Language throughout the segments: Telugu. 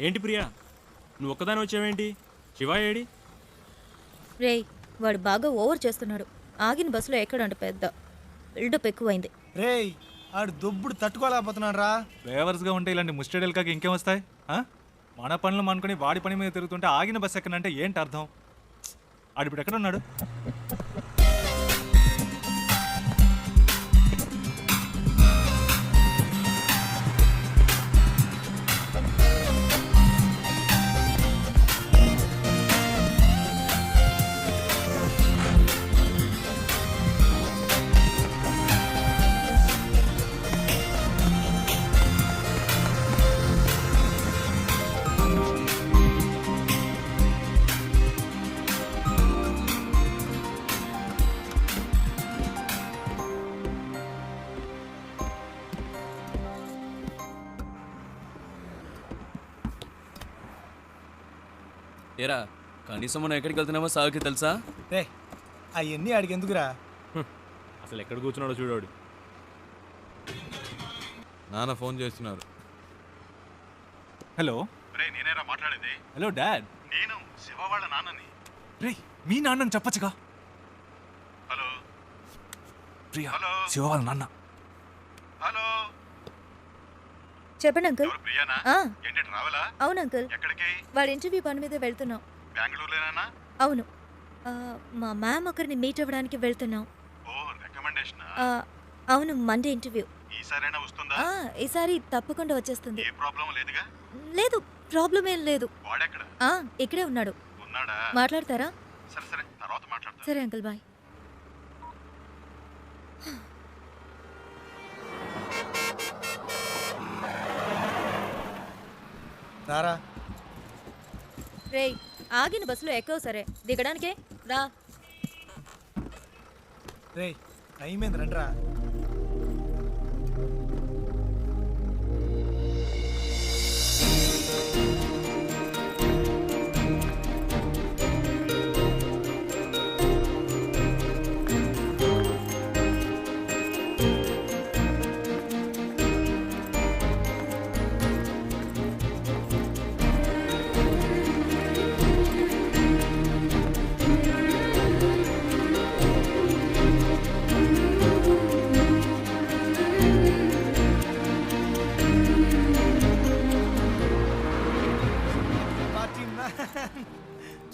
ఏంటి ప్రియా, నువ్వు ఒక్కదాని వచ్చావేంటి? శివ ఏడి? రేయ్, వాడు బాగా ఓవర్ చేస్తున్నాడు. ఆగిన బస్సులో ఎక్కడంట పెద్ద బిల్డప్ ఎక్కువైంది. రేయ్ ఆడు దొబ్బుడు తట్టుకోలేకపోతున్నాడు రా. డ్రైవర్స్గా ఉంటే ఇలాంటి ముస్టడీలు కాక ఇంకేం వస్తాయి? మన పనులు అనుకుని వాడి పని మీద తిరుగుతుంటే ఆగిన బస్సు ఎక్కనంటే ఏంటి అర్థం? ఆడిప్పుడు ఎక్కడ ఉన్నాడు? ఏరా, కనీసం మనం ఎక్కడికి వెళ్తున్నామో సాగుకి తెలుసా? రే అవన్నీ ఆడికి ఎందుకురా? అసలు ఎక్కడ కూర్చున్నాడో చూడాడు. నాన్న ఫోన్ చేస్తున్నారు. హలో. రే నేనేరా మాట్లాడేది. Hello dad. నేను శివ వాళ్ళ నాన్నని. రే మీ నాన్నని చెప్పచ్చుగా. హలో ప్రియా, హలో శివ వాళ్ళ నాన్న. హలో చెప్పండి అంకుల్. ఎవరు ప్రియానా? ఆ, ఏంటి ట్రావెలా? అవును అంకుల్. ఎక్కడికి? వాడి ఇంటర్వ్యూ పని మీద వెళ్తున్నాం. బెంగళూరులోనేనా? అవును. మా మ్యామ్ ఒకరిని మీట్ అవ్వడానికి వెళ్తున్నాం. ఓ రికమెండేషన్. అవును, మండే ఇంటర్వ్యూ. ఈసారైనా వస్తుందా? ఈసారి తప్పకుండా వచ్చేస్తుంది. ఏ ప్రాబ్లం లేదుగా? లేదు, ప్రాబ్లం ఏం లేదు. వాడెక్కడ ఇక్కడే ఉన్నాడు. ఉన్నాడా? మాట్లాడతారా? సరే సరే తర్వాత మాట్లాడతా. సరే అంకుల్, బాయ్. రారా. రేయ్, ఆగిన బస్సులో ఎక్కవు సరే, దిగడానికే రా. రేయ్ టైం ఏంది రండిరా.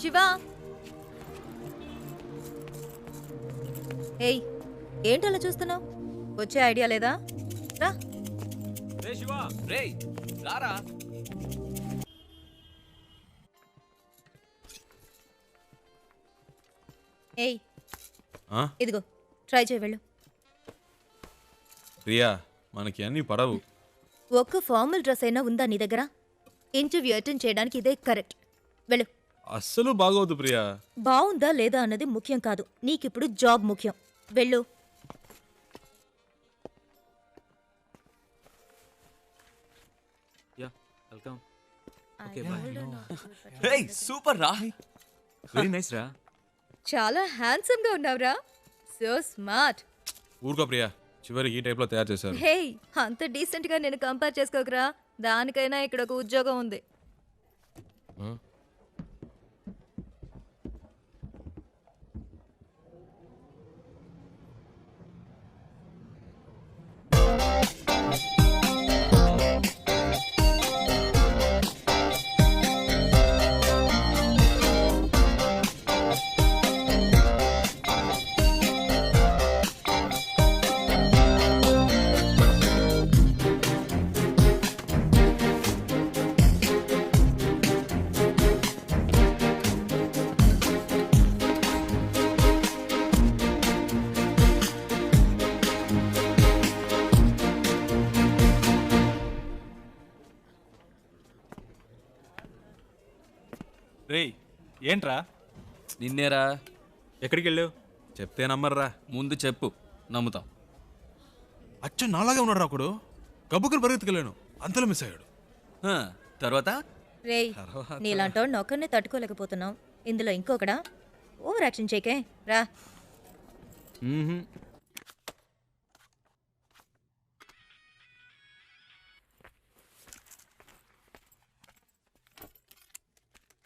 శివా, ఏయ్ ఏంటలా చూస్తున్నావు? వచ్చే ఐడియా లేదా? రా. రే శివ, రే రారా. ఏయ్ ఆ? ఇదిగో, ట్రై చేయి, వెళ్ళు. ప్రియా మనకి అన్నీ పడవు. ఒక్క ఫార్మల్ డ్రెస్ అయినా ఉందా నీ దగ్గర? ఇంటర్వ్యూ అటెండ్ చేయడానికి ఇదే కరెక్ట్. వెళ్ళు. అస్సలు బాగోదు ప్రియా. బాగుందా లేదా అన్నది ముఖ్యం కాదు, నీకిప్పుడు జాబ్ ముఖ్యం. వెళ్ళు. Yeah, welcome. రే సూపర్ రా. వెరీ నైస్ రా. చాలా హ్యాండ్సమ్ గా ఉన్నావురా. So smart. ఊరుకో ప్రియా, చివరికి ఈ టైప్లో తయారు చేశారు. హే, అంత డీసెంట్ గా నేను కంపేర్ చేసుకోకరా. దానికైనా ఇక్కడ ఒక ఉద్యోగం ఉంది. ఆ? రే ఏంట్రా? నిన్నేరా. ఎక్కడికి వెళ్ళావు? చెప్తే నమ్మర్రా. ముందు చెప్పు, నమ్ముతాం. అచ్చు నాలాగే ఉన్నాడు ఒకడు. గబ్బుకుని పరిగెత్తుకెళ్ళాను, అంతలో మిస్ అయ్యాడు. తర్వాత రేయ్, నీలాంటోడిని ఒక్కరినే తట్టుకోలేకపోతున్నావు, ఇందులో ఇంకొకడా? ఓవర్ యాక్షన్ చేయకే, రా.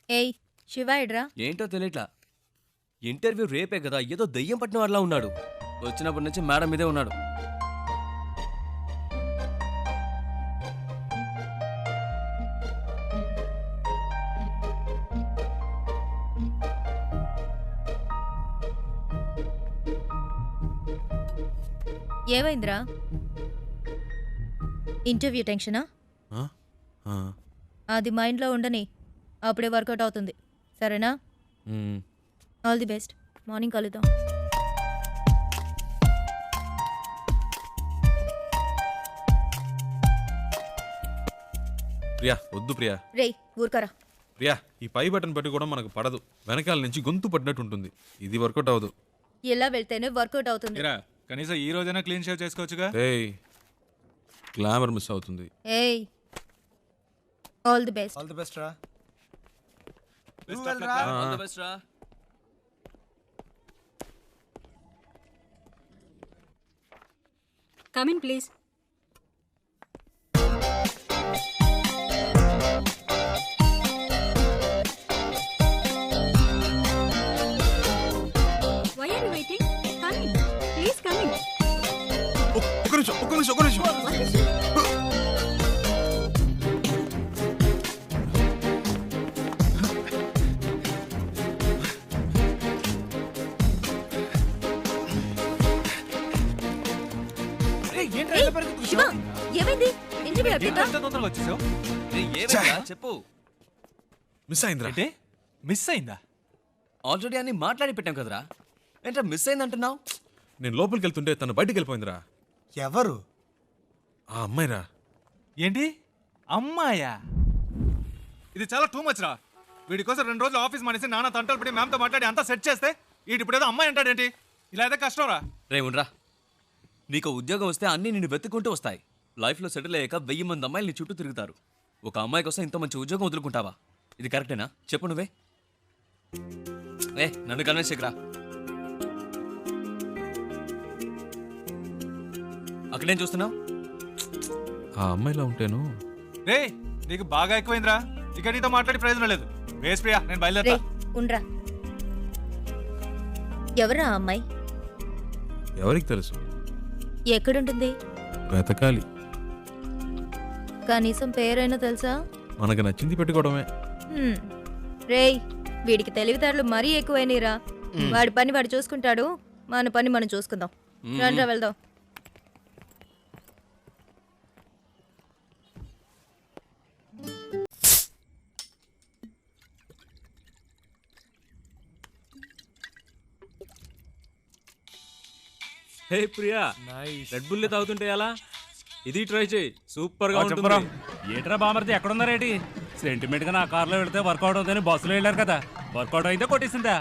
ఏయ్ శివ ఎడ్రా? ఏంటో తెలియట్లా. ఇంటర్వ్యూ రేపే కదా, ఏదో దయ్యం పట్టిన వాళ్ళ ఉన్నాడు. వచ్చినప్పటి నుంచి మేడం మీదే ఉన్నాడు. ఏమైందిరా? ఇంటర్వ్యూ టెన్షనా? ఆ? ఆ. అది మైండ్లో ఉండని, అప్పుడే వర్కౌట్ అవుతుంది. సరేనా? మ్మ్. All the best. మార్నింగ్ కలుద్దాం. ప్రియా వద్దు ప్రియా. రేయ్ ఊరుకరా. ప్రియా ఈ పై బటన్ పట్టి కూడా మనకు పడదు, వెనకాల నుంచి గొంతు పడినట్టు ఉంటుంది. ఇది వర్కౌట్ అవ్వదు. ఇలా వెళ్తేనే వర్కౌట్ అవుతుంది. ఇరా కనీసం ఈ రోజైనా క్లీన్ షేవ్ చేసుకోవచ్చుగా. ఏయ్ గ్లామర్ మిస్ అవుతుంది. ఏయ్ all the best. All the best రా. All the best రా. Come in, please. Why are you waiting? Come in. Please come in. ఒక్క నిమిషం. What is it? శివ ఏమైంది? ఇంటర్వ్యూ అయిపోయిందా? ఎంత తొందరగా వచ్చేసావు? రేయ్, ఏమైందిరా? చెప్పు. మిస్ అయిందిరా. అంటే మిస్ అయిందా? ఆల్రెడీ అన్ని మాట్లాడి పెట్టాం కదరా. ఏంట్రా మిస్ అయిందంటున్నావు? నేను లోపలికి వెళ్తుంటే తను బయటికి వెళ్ళిపోయిందిరా. ఎవరు? ఆ అమ్మాయిరా. ఏంటి అమ్మాయా? ఇది చాలా టూ మచ్ రా. వీడి కోసం 2 రోజులు ఆఫీస్ మానేసి నాన్న తంటలు పడి మ్యామ్తో మాట్లాడి అంతా సెట్ చేస్తే వీడి ఇప్పుడు ఏదో అమ్మాయి అంటాడేంటి? ఇలా అయితే కష్టం రా. రే ఉండరా. నీకు ఉద్యోగం వస్తే అన్నీ నిన్ను వెతుక్కుంటూ వస్తాయి. లైఫ్లో సెటిల్ అయ్యాక 1000 మంది అమ్మాయిలు నీ చుట్టూ తిరుగుతారు. ఒక అమ్మాయి కోసం ఇంత మంచి ఉద్యోగం వదులుకుంటావా? ఇది కరెక్టేనా? చెప్పు నువ్వే. నన్ను కన్విన్స్ చేయకురా. అక్కడేం చూస్తున్నావు? ఆ అమ్మాయిలా ఉంటేను. రే నీకు బాగా ఎక్కువైందిరా. ఇక నీతో మాట్లాడి ప్రయోజనం లేదు. వేస్ ప్రియా, నేను బయలుదేరా. రేయ్ ఉండ్రా. ఎవరా ఆ అమ్మాయి? ఎవరికి తెలుసు? ఎక్కడుంటుంది? వెతకాలి. కనీసం పేరైనా తెలుసా? మనకు నచ్చింది పెట్టుకోవడమే. రేయ్ వీడికి తెలివితేటలు మరీ ఎక్కువైనరా. వాడి పని వాడు చూసుకుంటాడు, మన పని మనం చూసుకుందాం. రండ్రా వెళ్దాం. హే ప్రియా, రెడ్ బుల్ తాగుతుంటే ఎలా? ఇది ట్రై చేయి, సూపర్ గా ఉంటుంది. ఏట్రా బామర్ది ఎక్కడున్నారేటి? సెంటిమెంట్ గా నా కార్లో వెళ్తే వర్కౌట్ అవుతుందని బస్సులో వెళ్ళారు కదా, వర్కౌట్ అయితే కొట్టేసిందా?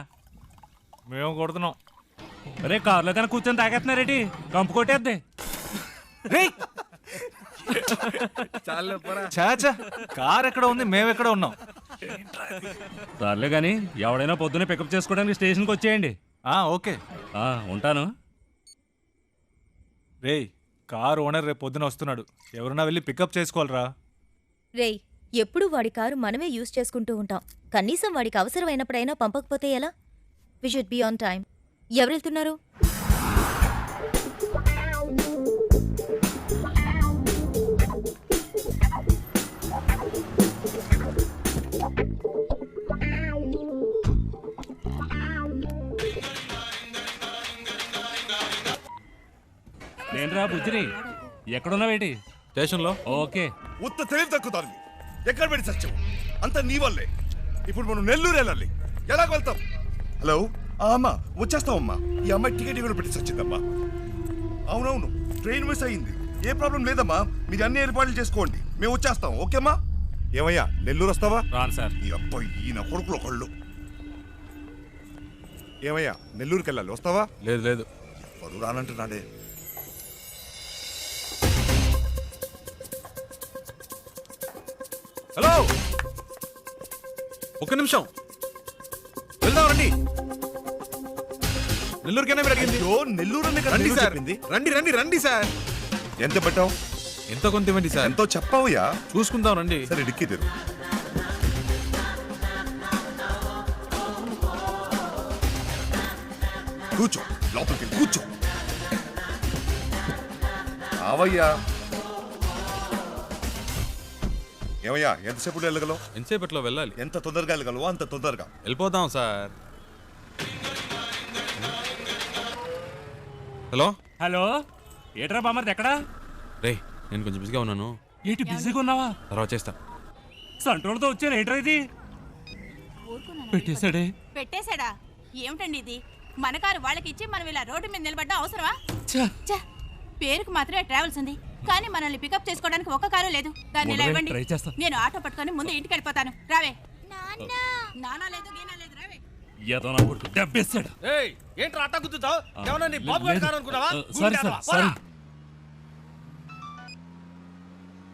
మేము కొడుతున్నాం. అరే కార్లో కానీ కూర్చొని తాగేస్తున్నారేటి? కంపు కొట్టేద్ది. చాచా కార్ ఎక్కడ ఉంది, మేము ఎక్కడ ఉన్నాం? సర్లే కానీ ఎవడైనా పొద్దున్నే పికప్ చేసుకోవడానికి స్టేషన్కి వచ్చేయండి. ఓకే ఉంటాను. రేయ్ కార్ ఓనర్ రేపు పొద్దున వస్తున్నాడు, ఎవరన్నా వెళ్ళి పికప్ చేసుకోవాలరా. రేయ్ ఎప్పుడు వాడి కారు మనమే యూజ్ చేసుకుంటూ ఉంటాం. కనీసం వాడికి అవసరమైనప్పుడైనా పంపకపోతే ఎలా? We should be on time. ఎవరు వెళ్తున్నారు? నేనురా బుజ్జిని. ఎక్కడున్నావేటి? స్టేషన్లో. ఓకే. ఉత్త తెలివి తక్కుతారు. ఎక్కడ పెట్టి సత్యం అంత నీ వల్లే. ఇప్పుడు మనం నెల్లూరు వెళ్ళాలి, ఎలాగ వెళ్తాం? హలో అమ్మా, వచ్చేస్తామమ్మా. ఈ అమ్మాయి టికెట్ కూడా పెట్టి సచ్చిందమ్మా. అవునవును, ట్రైన్ మిస్ అయ్యింది. ఏ ప్రాబ్లం లేదమ్మా, మీరు అన్ని ఏర్పాట్లు చేసుకోండి, మేము వచ్చేస్తాం. ఓకేమ్మా? ఏమయ్యా నెల్లూరు వస్తావా? రాను సార్. ఈ అబ్బాయి ఈయన కొడుకులు ఒకళ్ళు. ఏమయ్యా నెల్లూరుకి వెళ్ళాలి, వస్తావా? లేదు. ఎవరు రానంటున్నాడే. హలో ఒక్క నిమిషం, వెళ్దాం రండి. నెల్లూరుకైనా మీరు అడిగింది. నెల్లూరు రండి సార్, రండి సార్. ఎంత పెట్టావు? ఎంత కొంత ఇవ్వండి సార్. ఎంతో చెప్పావుయా? చూసుకుందాం రండి. సరే డిక్కీ తెరు. కూర్చో లోపలికి వెళ్ళి కూర్చో. రావయ్యా. ఏమయ్యా ఎంతసేపు వెళ్ళగలవు? ఎంతసేపట్లో వెళ్ళాలి? ఎంత తొందరగా వెళ్ళగలవో అంత తొందరగా. వెళ్ళిపోదాం సార్. హలో హలో, ఏట్రా బామర్ది ఎక్కడా? రే, నేను కొంచెం బిజీగా ఉన్నాను, ఏంటి బిజీగా ఉన్నావా? తర్వాత చేస్తా. సంట్రోల్తో వచ్చాను, ఏంట్రా ఇది? పెట్టేశాడే. పెట్టేశాడా? ఏమిటండి ఇది? మన కారు వాళ్ళకి ఇచ్చి మనం ఇలా రోడ్డు మీద నిలబడ్డా అవసరమా? ఛ! పేరుకు మాత్రమే ట్రావెల్స్ ఉంది, కానీ మనల్ని పికప్ చేసుకోవడానికి ఒక్క కారు లేదు. దాన్ని ఇలా ఇవ్వండి, ట్రై చేస్తా. నేను ఆటో పట్టుకొని ముందు ఇంటికి వెళ్ళిపోతాను. రావే. నానా లేదు గీనా లేదు, రావే. ఏదో నా కొడుకు దెబ్బేశాడు. ఏంట్రా అట్ట గుద్దుతావు? ఏమన్నా నీ బాబు గారి కారు అనుకున్నావా? Sorry sir, sorry.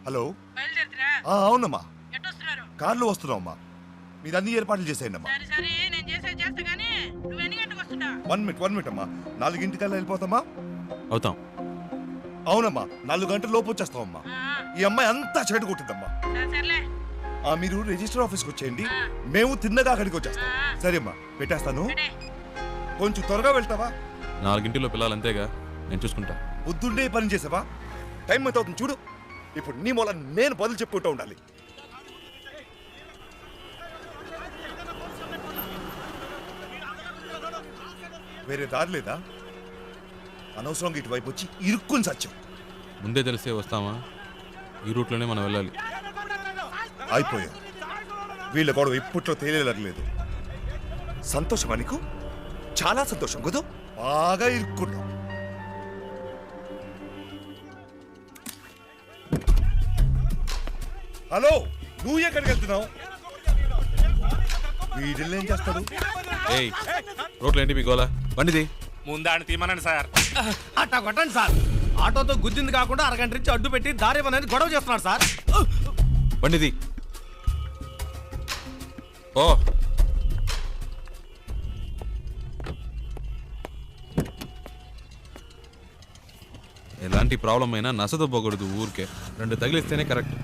హలో. అవునమ్మా, కార్లో వస్తున్నామమ్మా. మీరు అన్ని ఏర్పాట్లు చేసేయండి అమ్మా. 1 మినిట్ అమ్మా. 4 గంటలకల్లా వెళ్ళిపోతామా? అవుతాం. అవునమ్మా, 4 గంటల లోపు వచ్చేస్తామమ్మా. ఈ అమ్మాయి అంతా చెడు కొట్టిందమ్మా. మీరు రిజిస్టర్ ఆఫీస్కి వచ్చేయండి, మేము తిన్నగా అక్కడికి వచ్చేస్తాం. సరే అమ్మా, పెట్టేస్తాను. కొంచెం త్వరగా వెళ్తావా? 4 గంటల్లో పిల్లలు అంతేగా, నేను చూసుకుంటా. పొద్దున్నే పని చేసావా? టైం ఎంత అవుతుంది చూడు. ఇప్పుడు నీ మూల నేను బదులు చెప్పుకుంటూ ఉండాలి. వేరే దారి లేదా? అనవసరంగా ఇటువైపు వచ్చి ఇరుక్కుని సత్యం. ముందే తెలిసే వస్తామా? ఈ రూట్లోనే మనం వెళ్ళాలి. అయిపోయాం. వీళ్ళ గొడవ ఇప్పట్లో తేలేదు. సంతోషమా నీకు? చాలా సంతోషం కదా. బాగా ఇరుక్కున్నాం. హలో, నువ్వు ఎక్కడికి వెళ్తున్నావు? వీడిల్ని ఏం చేస్తాడు? ఏయ్, రోడ్లు ఏంటి మీ గోలా? బండిది ముందాన్ని తీమనండి సార్. అట్టా కొట్టండి సార్. ఆటోతో గుద్దింది కాకుండా అరగంట నుంచి అడ్డు పెట్టి దారి అనేది గొడవ చేస్తున్నాడు సార్. బండిది. ఓ ఎలాంటి ప్రాబ్లం అయినా నసదొబ్బకూడదు ఊరికే. 2 తగిలిస్తేనే కరెక్ట్,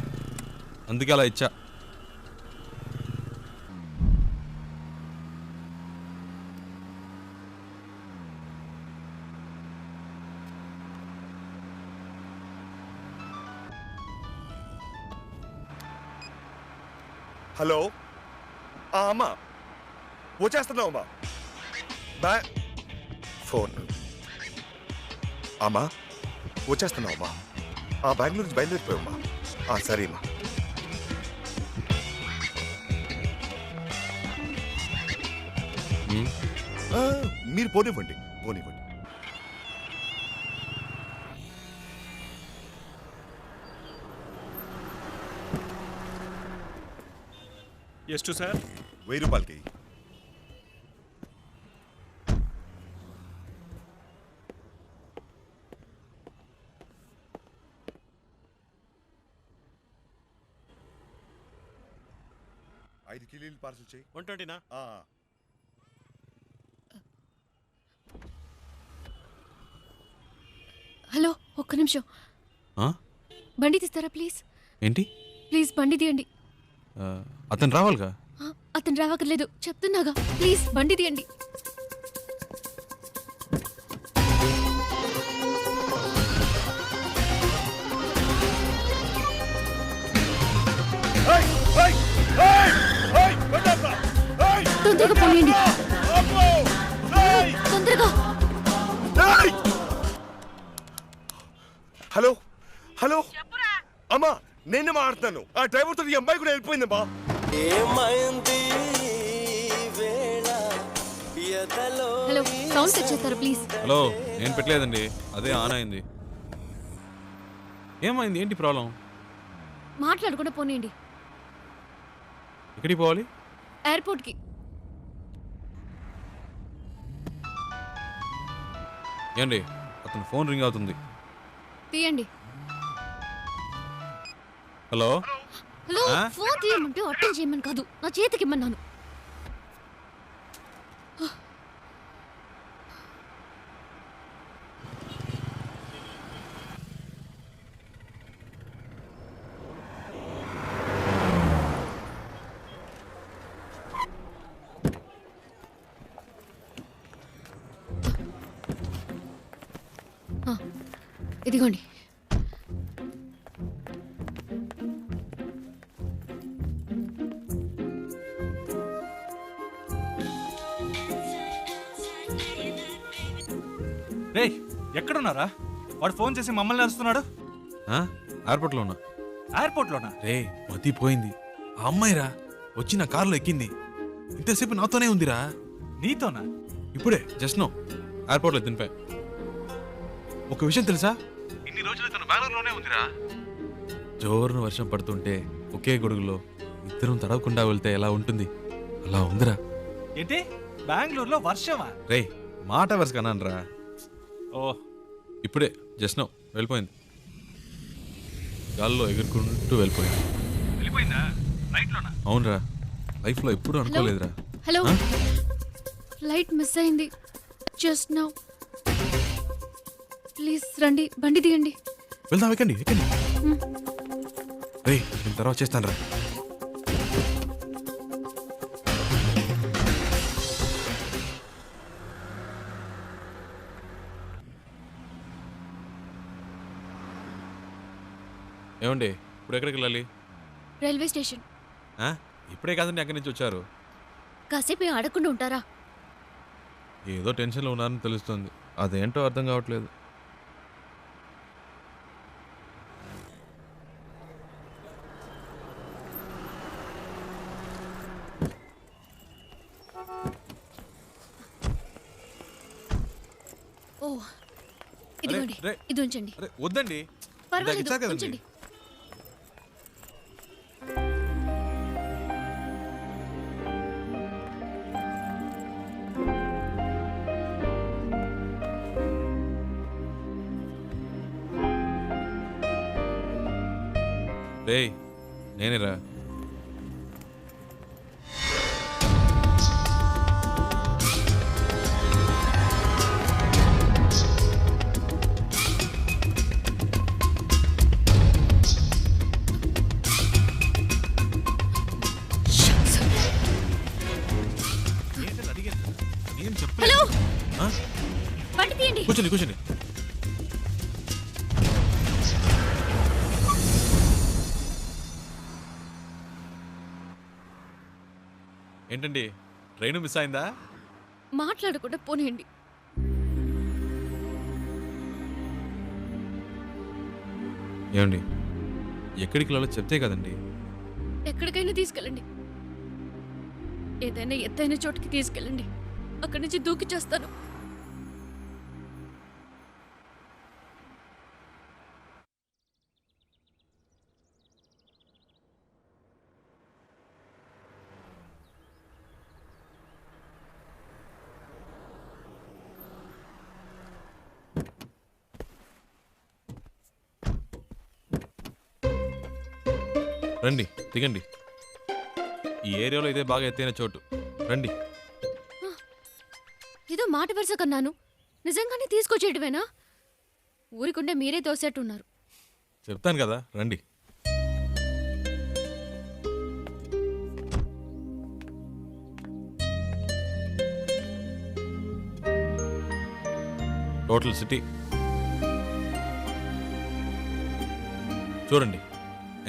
అందుకే అలా ఇచ్చా. హలో. అమ్మా వచ్చేస్తున్నావు అమ్మా. ఫోన్. అమ్మా వచ్చేస్తున్నావు అమ్మా. బెంగళూరు నుంచి బయలుదేరిపోయామ్మా. సరే అమ్మా. మీరు పోనివ్వండి. ಎಷ್ಟು సార్? 1000 రూపాయలకి. ఐదు కిలోలు పార్సల్ చేయి. 120నా? హలో, ఒక్క నిమిషం. బండి తీస్తారా ప్లీజ్? ఏంటి? ప్లీజ్ బండి తీయండి. అతను రావాలిగా. అతను రావక్కర్లేదు, చెప్తున్నాగా. ప్లీజ్ బండి తీయండి. తొందరగా పోయండి, తొందరగా. హలో హలో అమ్మా, నేను మాట్లాడుతాను. ఆ డ్రైవర్తో ఈ అమ్మాయి కూడా వెళ్ళిపోయిందమ్మా. హలో, సౌండ్ సెట్ చేస్తారా ప్లీజ్? హలో, నేను పెట్టలేదండి, అదే ఆన్ అయింది. ఏమైంది? ఏంటి ప్రాబ్లం? మాట్లాడకుండా పోనీయండి. ఎక్కడికి పోవాలి? ఎయిర్పోర్ట్కి. ఏండి, అతను ఫోన్ రింగ్ అవుతుంది. తీయండి. హలో హలో, ఫోన్ తీయమంటే అటెండ్ చేయమని కాదు, నా చేతికి ఇమ్మన్నాను. ఇదిగోండి. రేయ్ ఎక్కడున్నారా? వాడు ఫోన్ చేసి మమ్మల్ని అరుస్తున్నాడు. ఎయిర్పోర్ట్లో ఉన్నా. ఎయిర్పోర్ట్లోనా? రే మతి పోయింది. ఆ అమ్మాయిరా వచ్చి నా కారులో ఎక్కింది. ఇంతసేపు నాతోనే ఉందిరా. నీతోనా? ఇప్పుడే జస్ట్ నో ఎయిర్పోర్ట్లో దింపా. ఒక విషయం తెలుసా, ఇన్ని రోజులు తను బెంగళూరులోనే ఉందిరా. జోరున వర్షం పడుతుంటే ఒకే గొడుగులో ఇద్దరం తడవకుండా వెళ్తే ఎలా ఉంటుంది అలా ఉందిరా. ఏంటి బెంగళూరులో వర్షమా? రే మాట వరుస కన్నానరా. ఓ ఇప్పుడే జస్ట్ నో వెళ్ళిపోయింది. గాల్లో ఎగురుకుంటూ వెళ్ళిపోయింది. వెళ్ళిపోయిందా? నైట్లోనా? అవునరా, లైఫ్లో ఎప్పుడూ అనుకోలేదురా. హలో, ఆ? ఫ్లైట్ మిస్ అయింది జస్ట్ నౌ. ప్లీజ్ రండి, బండి దిగండి. వెళ్దాం, ఎక్కండి ఎక్కండి. రే నేను తర్వాత చేస్తాను రా. ఏమండి ఇప్పుడు ఎక్కడికి వెళ్ళాలి? Railway station. ఇప్పుడే కాదండి అక్కడి నుంచి వచ్చారు. కాసేపు ఆడకుండా ఉంటారా? ఏదో టెన్షన్లో ఉన్నారని తెలుస్తుంది. అదేంటో అర్థం కావట్లేదు. ఓ ఇదిగోండి, రే. ఇది ఉంచండి. అరే వద్దండి, పర్వాలేదు, ఇచ్చారు కదండి. ఉంచండి. రేయ్ నేనేరా. హలో, ఆ? బండి తీయండి. కూర్చోండి కూర్చోండి. ఏంటండి ట్రైన్ మిస్ అయిందా? మాట్లాడకుండా పోనీయండి. ఏమండి ఎక్కడికి వెళ్ళాలో చెప్తే కదండి. ఎక్కడికైనా తీసుకెళ్ళండి. ఏదైనా ఎత్తైన చోటుకి తీసుకెళ్ళండి. అక్కడి నుంచి దూకి చేస్తాను. రండి దిగండి. ఈ ఏరియాలో ఇదే బాగా ఎత్తైన చోటు. రండి. ఏదో మాట వరుస కన్నాను, నిజంగానే తీసుకొచ్చేయటమేనా? ఊరికుండే మీరే తోసేట్టున్నారు. చెప్తాను కదా రండి. టోటల్ సిటీ చూడండి,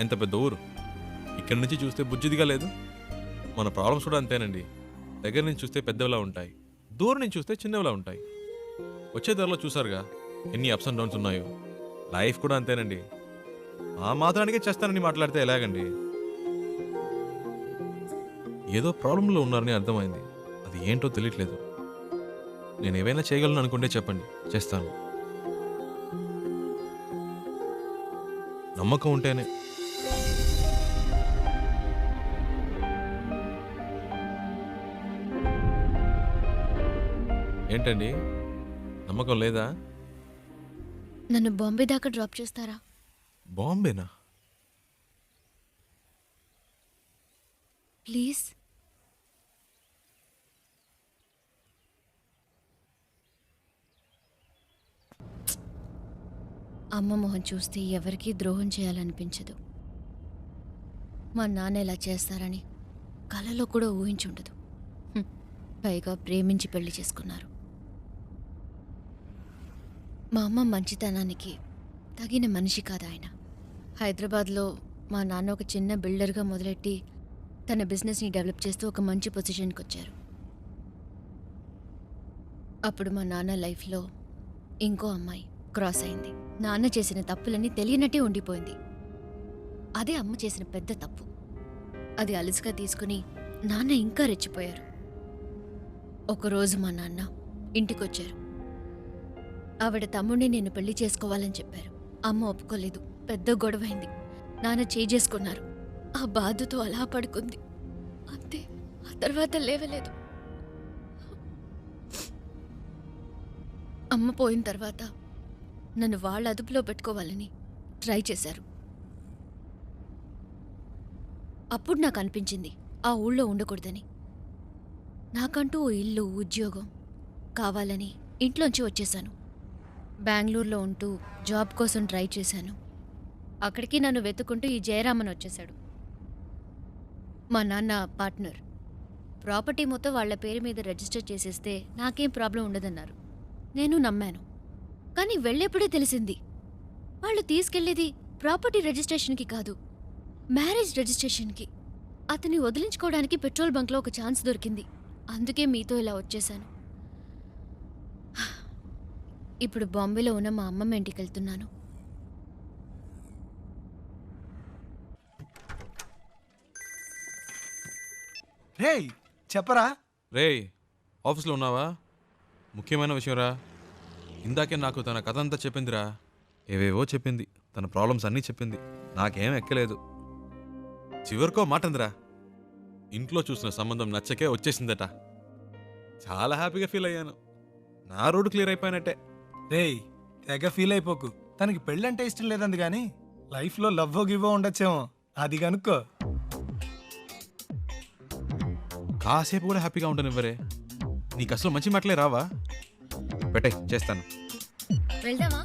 ఎంత పెద్ద ఊరు. ఇక్కడి నుంచి చూస్తే బుజ్జిదిగా లేదు. మన ప్రాబ్లమ్స్ కూడా అంతేనండి. దగ్గర నుంచి చూస్తే పెద్దవిలా ఉంటాయి, దూరం నుంచి చూస్తే చిన్నవిలా ఉంటాయి. వచ్చే ధరలో చూసారుగా ఎన్ని అప్స్ అండ్ డౌన్స్ ఉన్నాయో. లైఫ్ కూడా అంతేనండి. ఆ మాత్రానికే చేస్తానని మాట్లాడితే ఎలాగండి? ఏదో ప్రాబ్లంలో ఉన్నారని అర్థమైంది. అది ఏంటో తెలియట్లేదు. నేను ఏవైనా చేయగలను అనుకుంటే చెప్పండి, చేస్తాను. నమ్మకం ఉంటేనే. ఏంటండి నమ్మకం లేదా? నన్ను బాంబే దాకా డ్రాప్ చేస్తారా? బాంబేనా? ప్లీజ్. అమ్మ మొహం చూస్తే ఎవరికీ ద్రోహం చేయాలనిపించదు. మా నాన్న ఇలా చేస్తారని కలలో కూడా ఊహించుండదు. పైగా ప్రేమించి పెళ్లి చేసుకున్నారు. మా అమ్మ మంచితనానికి తగిన మనిషి కాదు ఆయన. హైదరాబాద్లో మా నాన్న ఒక చిన్న బిల్డర్గా మొదలెట్టి తన బిజినెస్ని డెవలప్ చేస్తూ ఒక మంచి పొజిషన్కి వచ్చారు. అప్పుడు మా నాన్న లైఫ్లో ఇంకో అమ్మాయి క్రాస్ అయింది. నాన్న చేసిన తప్పులన్నీ తెలియనట్టే ఉండిపోయింది. అదే అమ్మ చేసిన పెద్ద తప్పు. అది అలుసుగా తీసుకుని నాన్న ఇంకా రెచ్చిపోయారు. ఒకరోజు మా నాన్న ఇంటికొచ్చారు. ఆవిడ తమ్ముడిని నేను పెళ్లి చేసుకోవాలని చెప్పారు. అమ్మ ఒప్పుకోలేదు. పెద్ద గొడవైంది. నాన్న చేసుకున్నారు. ఆ బాధతో అలా పడుకుంది. అంతే. ఆ తర్వాత లేవలేదు. అమ్మ పోయిన తర్వాత నన్ను వాళ్ళ అదుపులో పెట్టుకోవాలని ట్రై చేశారు. అప్పుడు నాకు అనిపించింది ఆ ఊళ్ళో ఉండకూడదని. నాకంటూ ఓ ఇల్లు, ఉద్యోగం కావాలని ఇంట్లోంచి వచ్చేశాను. బెంగళూరులో ఉంటూ జాబ్ కోసం ట్రై చేశాను. అక్కడికి నన్ను వెతుకుంటూ ఈ జయరామన్ వచ్చేశాడు. మా నాన్న పార్ట్నర్. ప్రాపర్టీ మొత్తం వాళ్ళ పేరు మీద రిజిస్టర్ చేసేస్తే నాకేం ప్రాబ్లం ఉండదన్నారు. నేను నమ్మాను. కానీ వెళ్ళేప్పుడే తెలిసింది వాళ్ళు తీసుకెళ్లేది ప్రాపర్టీ రిజిస్ట్రేషన్కి కాదు, మ్యారేజ్ రిజిస్ట్రేషన్కి. అతన్ని వదిలించుకోవడానికి పెట్రోల్ బంక్లో ఒక ఛాన్స్ దొరికింది. అందుకే మీతో ఇలా వచ్చేశాను. ఇప్పుడు బాంబేలో ఉన్న మా అమ్మమ్మ ఇంటికి వెళ్తున్నాను. రేయ్ చెప్పరా. రేయ్ ఆఫీస్లో ఉన్నావా? ముఖ్యమైన విషయం రా. ఇందాకే నాకు తన కథ అంతా చెప్పిందిరా. ఏవేవో చెప్పింది. తన ప్రాబ్లమ్స్ అన్నీ చెప్పింది. నాకేం ఎక్కలేదు. చివరికో మాటందిరా, ఇంట్లో చూసిన సంబంధం నచ్చకే వచ్చేసిందట. చాలా హ్యాపీగా ఫీల్ అయ్యాను. నా రోడ్డు క్లియర్ అయిపోయినట్టే. రేయ్ తెగ ఫీల్ అయిపోకు. తనకి పెళ్ళంటే ఇష్టం లేదంది కానీ లైఫ్లో లవ్వో గివ్వో ఉండొచ్చేమో. అది కనుక్కో. కాసేపు కూడా హ్యాపీగా ఉండనివ్వరే. నీకు అసలు మంచి మాటలే రావా? పెట్టే, చేస్తాను. వెళ్దామా?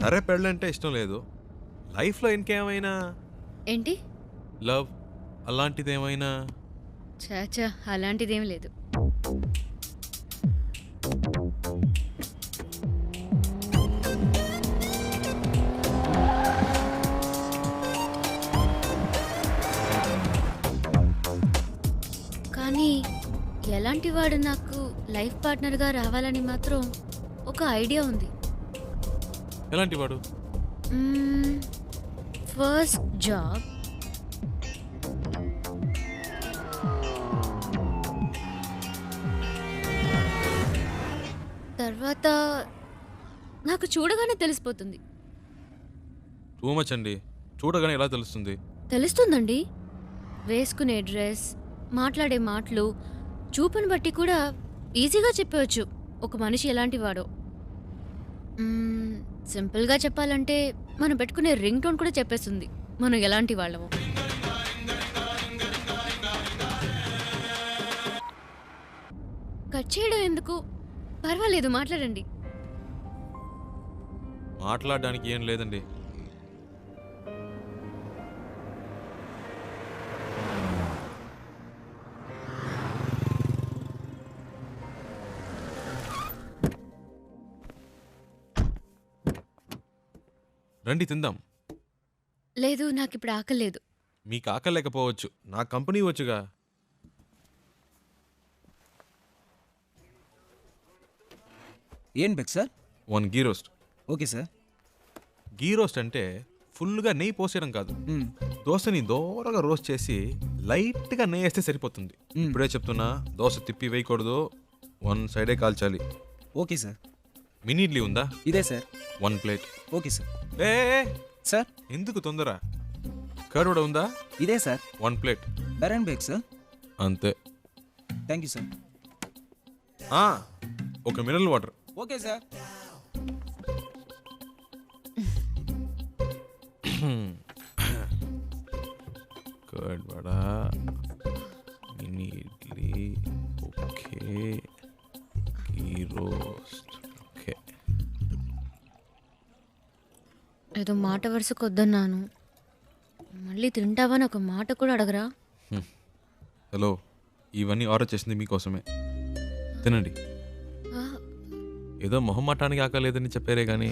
సరే, పెళ్ళంటే ఇష్టం లేదు. లైఫ్లో ఇంకేమైనా ఏంటి? లవ్ అలాంటిదేమైనా? చాచా, అలాంటిదేం లేదు. కానీ ఎలాంటి వాడు నాకు లైఫ్ పార్ట్నర్గా రావాలని మాత్రం ఒక ఐడియా ఉంది. ఎలాంటి వాడు? ఫస్ట్ జాబ్, తర్వాత నాకు చూడగానే తెలిసిపోతుంది. టూ మచ్ అండి. చూడగానే ఎలా తెలుస్తుంది? తెలుస్తుందండి. వేసుకునే డ్రెస్, మాట్లాడే మాటలు, చూపుని బట్టి కూడా ఈజీగా చెప్పవచ్చు ఒక మనిషి ఎలాంటి వాడో. సింపుల్గా చెప్పాలంటే మనం పెట్టుకునే రింగ్ టోన్ కూడా చెప్పేస్తుంది మనం ఎలాంటి వాళ్ళమో. కట్ చేయడం ఎందుకు? పర్వాలేదు, మాట్లాడండి. మాట్లాడడానికి ఏం లేదండి. రండి తిందాం. లేదు, నాకు ఇప్పుడు ఆకలేదు. మీకు ఆకలేకపోవచ్చు, నా కంపెనీ వచ్చుగా. ఏం బెక్ sir? 1 ghee roast. Okay sir. Ghee roast అంటే ఫుల్గా నెయ్యి పోసేయడం కాదు. దోశని దోరగా రోస్ట్ చేసి లైట్గా నెయ్యి వేస్తే సరిపోతుంది. ఇప్పుడే చెప్తున్నా, దోశ తిప్పి వేయకూడదు, 1 సైడే కాల్చాలి. Okay sir. మినీ ఇడ్లీ ఉందా? ఇదే సార్. 1 ప్లేట్. Okay sir. ఏ సార్, ఎందుకు తొందర? కర్డ్ కూడా ఉందా? ఇదే సార్. 1 ప్లేట్. బెరన్ బేక్ సార్. అంతే. Thank you sir. ఒక mineral water. Okay sir. Curd vada, mini idli, okay, ghee roast, okay. ఏదో మాట వరుసకు వద్దన్నాను, మళ్ళీ తింటావని ఒక మాట కూడా అడగరా? హలో, ఇవన్నీ ఆర్డర్ చేసింది మీకోసమే. తినండి. ఆ, ఏదో మొహమాటానికి ఆకలేదని చెప్పారే కానీ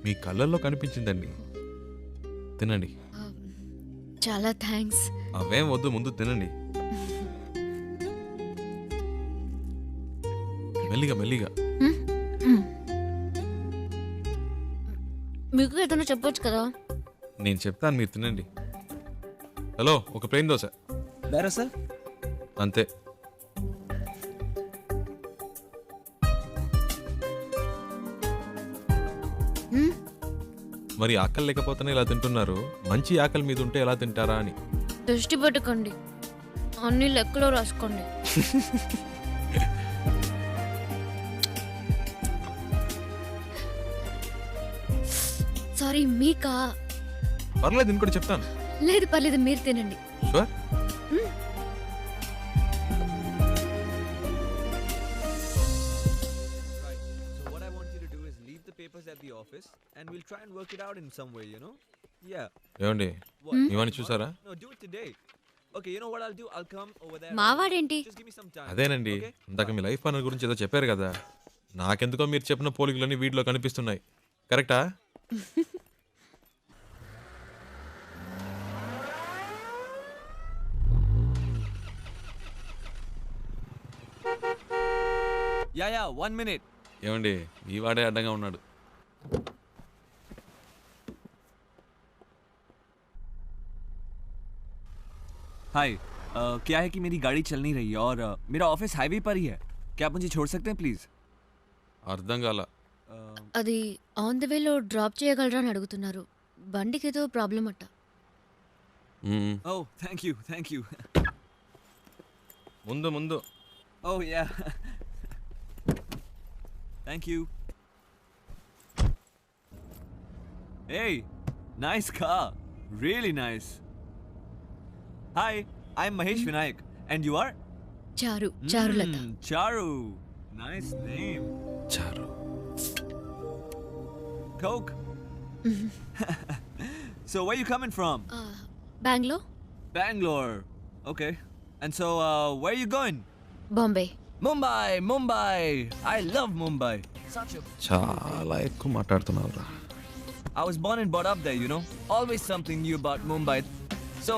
మీ కళ్ళల్లో కనిపించిందండి. తినండి. ఆ, చాలా థ్యాంక్స్. అవేం వద్దు, ముందు తినండి. మెల్లిగా మెల్లిగా. మీకు ఏదైనా చెప్పొచ్చు కదా. నేను చెప్తాను, మీరు తినండి. హలో, ఒక ప్లేన్ దోశ ಬೇರೆ ಸರ್? అంతే. మరి ఆకలి లేకపోతేనే ఇలా తింటున్నారు, మంచి ఆకలి మీద ఉంటే ఎలా తింటారా అని. దృష్టి పెట్టుకోండి, అన్ని లెక్కలో రాసుకోండి. సారీ, మీకా? పర్లేదు, ఇంకోటి చెప్తాను. లేదు పర్లేదు, మీరు తినండి. Sure. So what I want you to do is leave the papers at the office and we'll try and work it out in some way, you know? Yeah. ఏమండి, What? ఇవన్నీ చూసారా? No, do it today. Okay, you know what I'll do? I'll come over there. మావాడేంటి? Just give me some time. అదేనండి, Okay? ఇందాక మీ లైఫ్ పార్ట్నర్ గురించి ఏదో చెప్పారు కదా, నాకెందుకో మీరు చెప్పిన పోలికలన్నీ వీటిలో కనిపిస్తున్నాయి. కరెక్టా? Yeah, 1 minute. ఏమండి, ఈ వాడే అడ్డంగా ఉన్నాడు. हाय, क्या है कि मेरी गाड़ी चल नहीं रही है और मेरा ऑफिस हाईवे पर ही है. क्या आप मुझे छोड़ सकते हैं प्लीज? అర్థం కాల. అది ఆన్ ద వేలో డ్రాప్ చేయగలరా అని అడుగుతున్నారు. బండికి ఏదో ప్రాబ్లం అట్ట. మ్మ్. Oh, thank you. ముందు ముందు. Oh yeah. Thank you. Hey, nice car. Really nice. Hi, I'm Mahesh Vinayak. And you are? Charulata. Charu. Nice name. చారు. Coke. So where you coming from? Bengaluru, Bangalore. Okay. And so where are you going? Bombay. Mumbai. I love Mumbai. చాలా ఎక్కువ మాట్లాడుతున్నావురా. I was born and brought up there, you know. Always something new about Mumbai. So,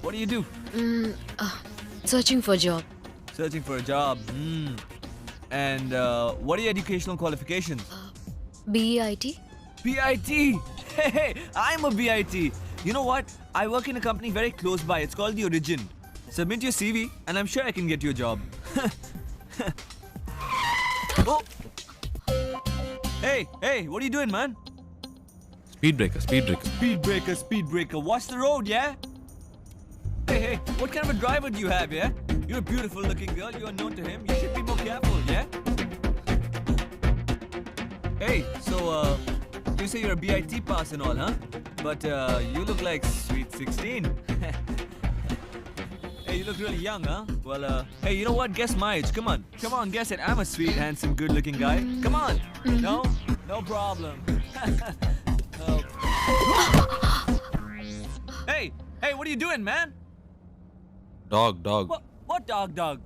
what do you do? Searching for job. Searching for a job. And what are your educational qualifications? BEIT. BIT. Hey, I'm a BIT. You know what? I work in a company very close by. It's called The Origin. Submit your CV, and I'm sure I can get you a job. Oh. Hey, what are you doing, man? Speed breaker. Speed breaker. Watch the road, yeah? Hey, what kind of a driver do you have, yeah? You're a beautiful looking girl. You are known to him. You should be more careful, yeah? Hey, so, you say you're a BIT pass and all, huh? But, you look like sweet 16. Hey, you look really young, huh? Well, hey, you know what? Guess my age. Come on, guess it. I'm a sweet, handsome, good-looking guy. Come on. No problem. Oh. Hey, what are you doing, man? Dog. What dog?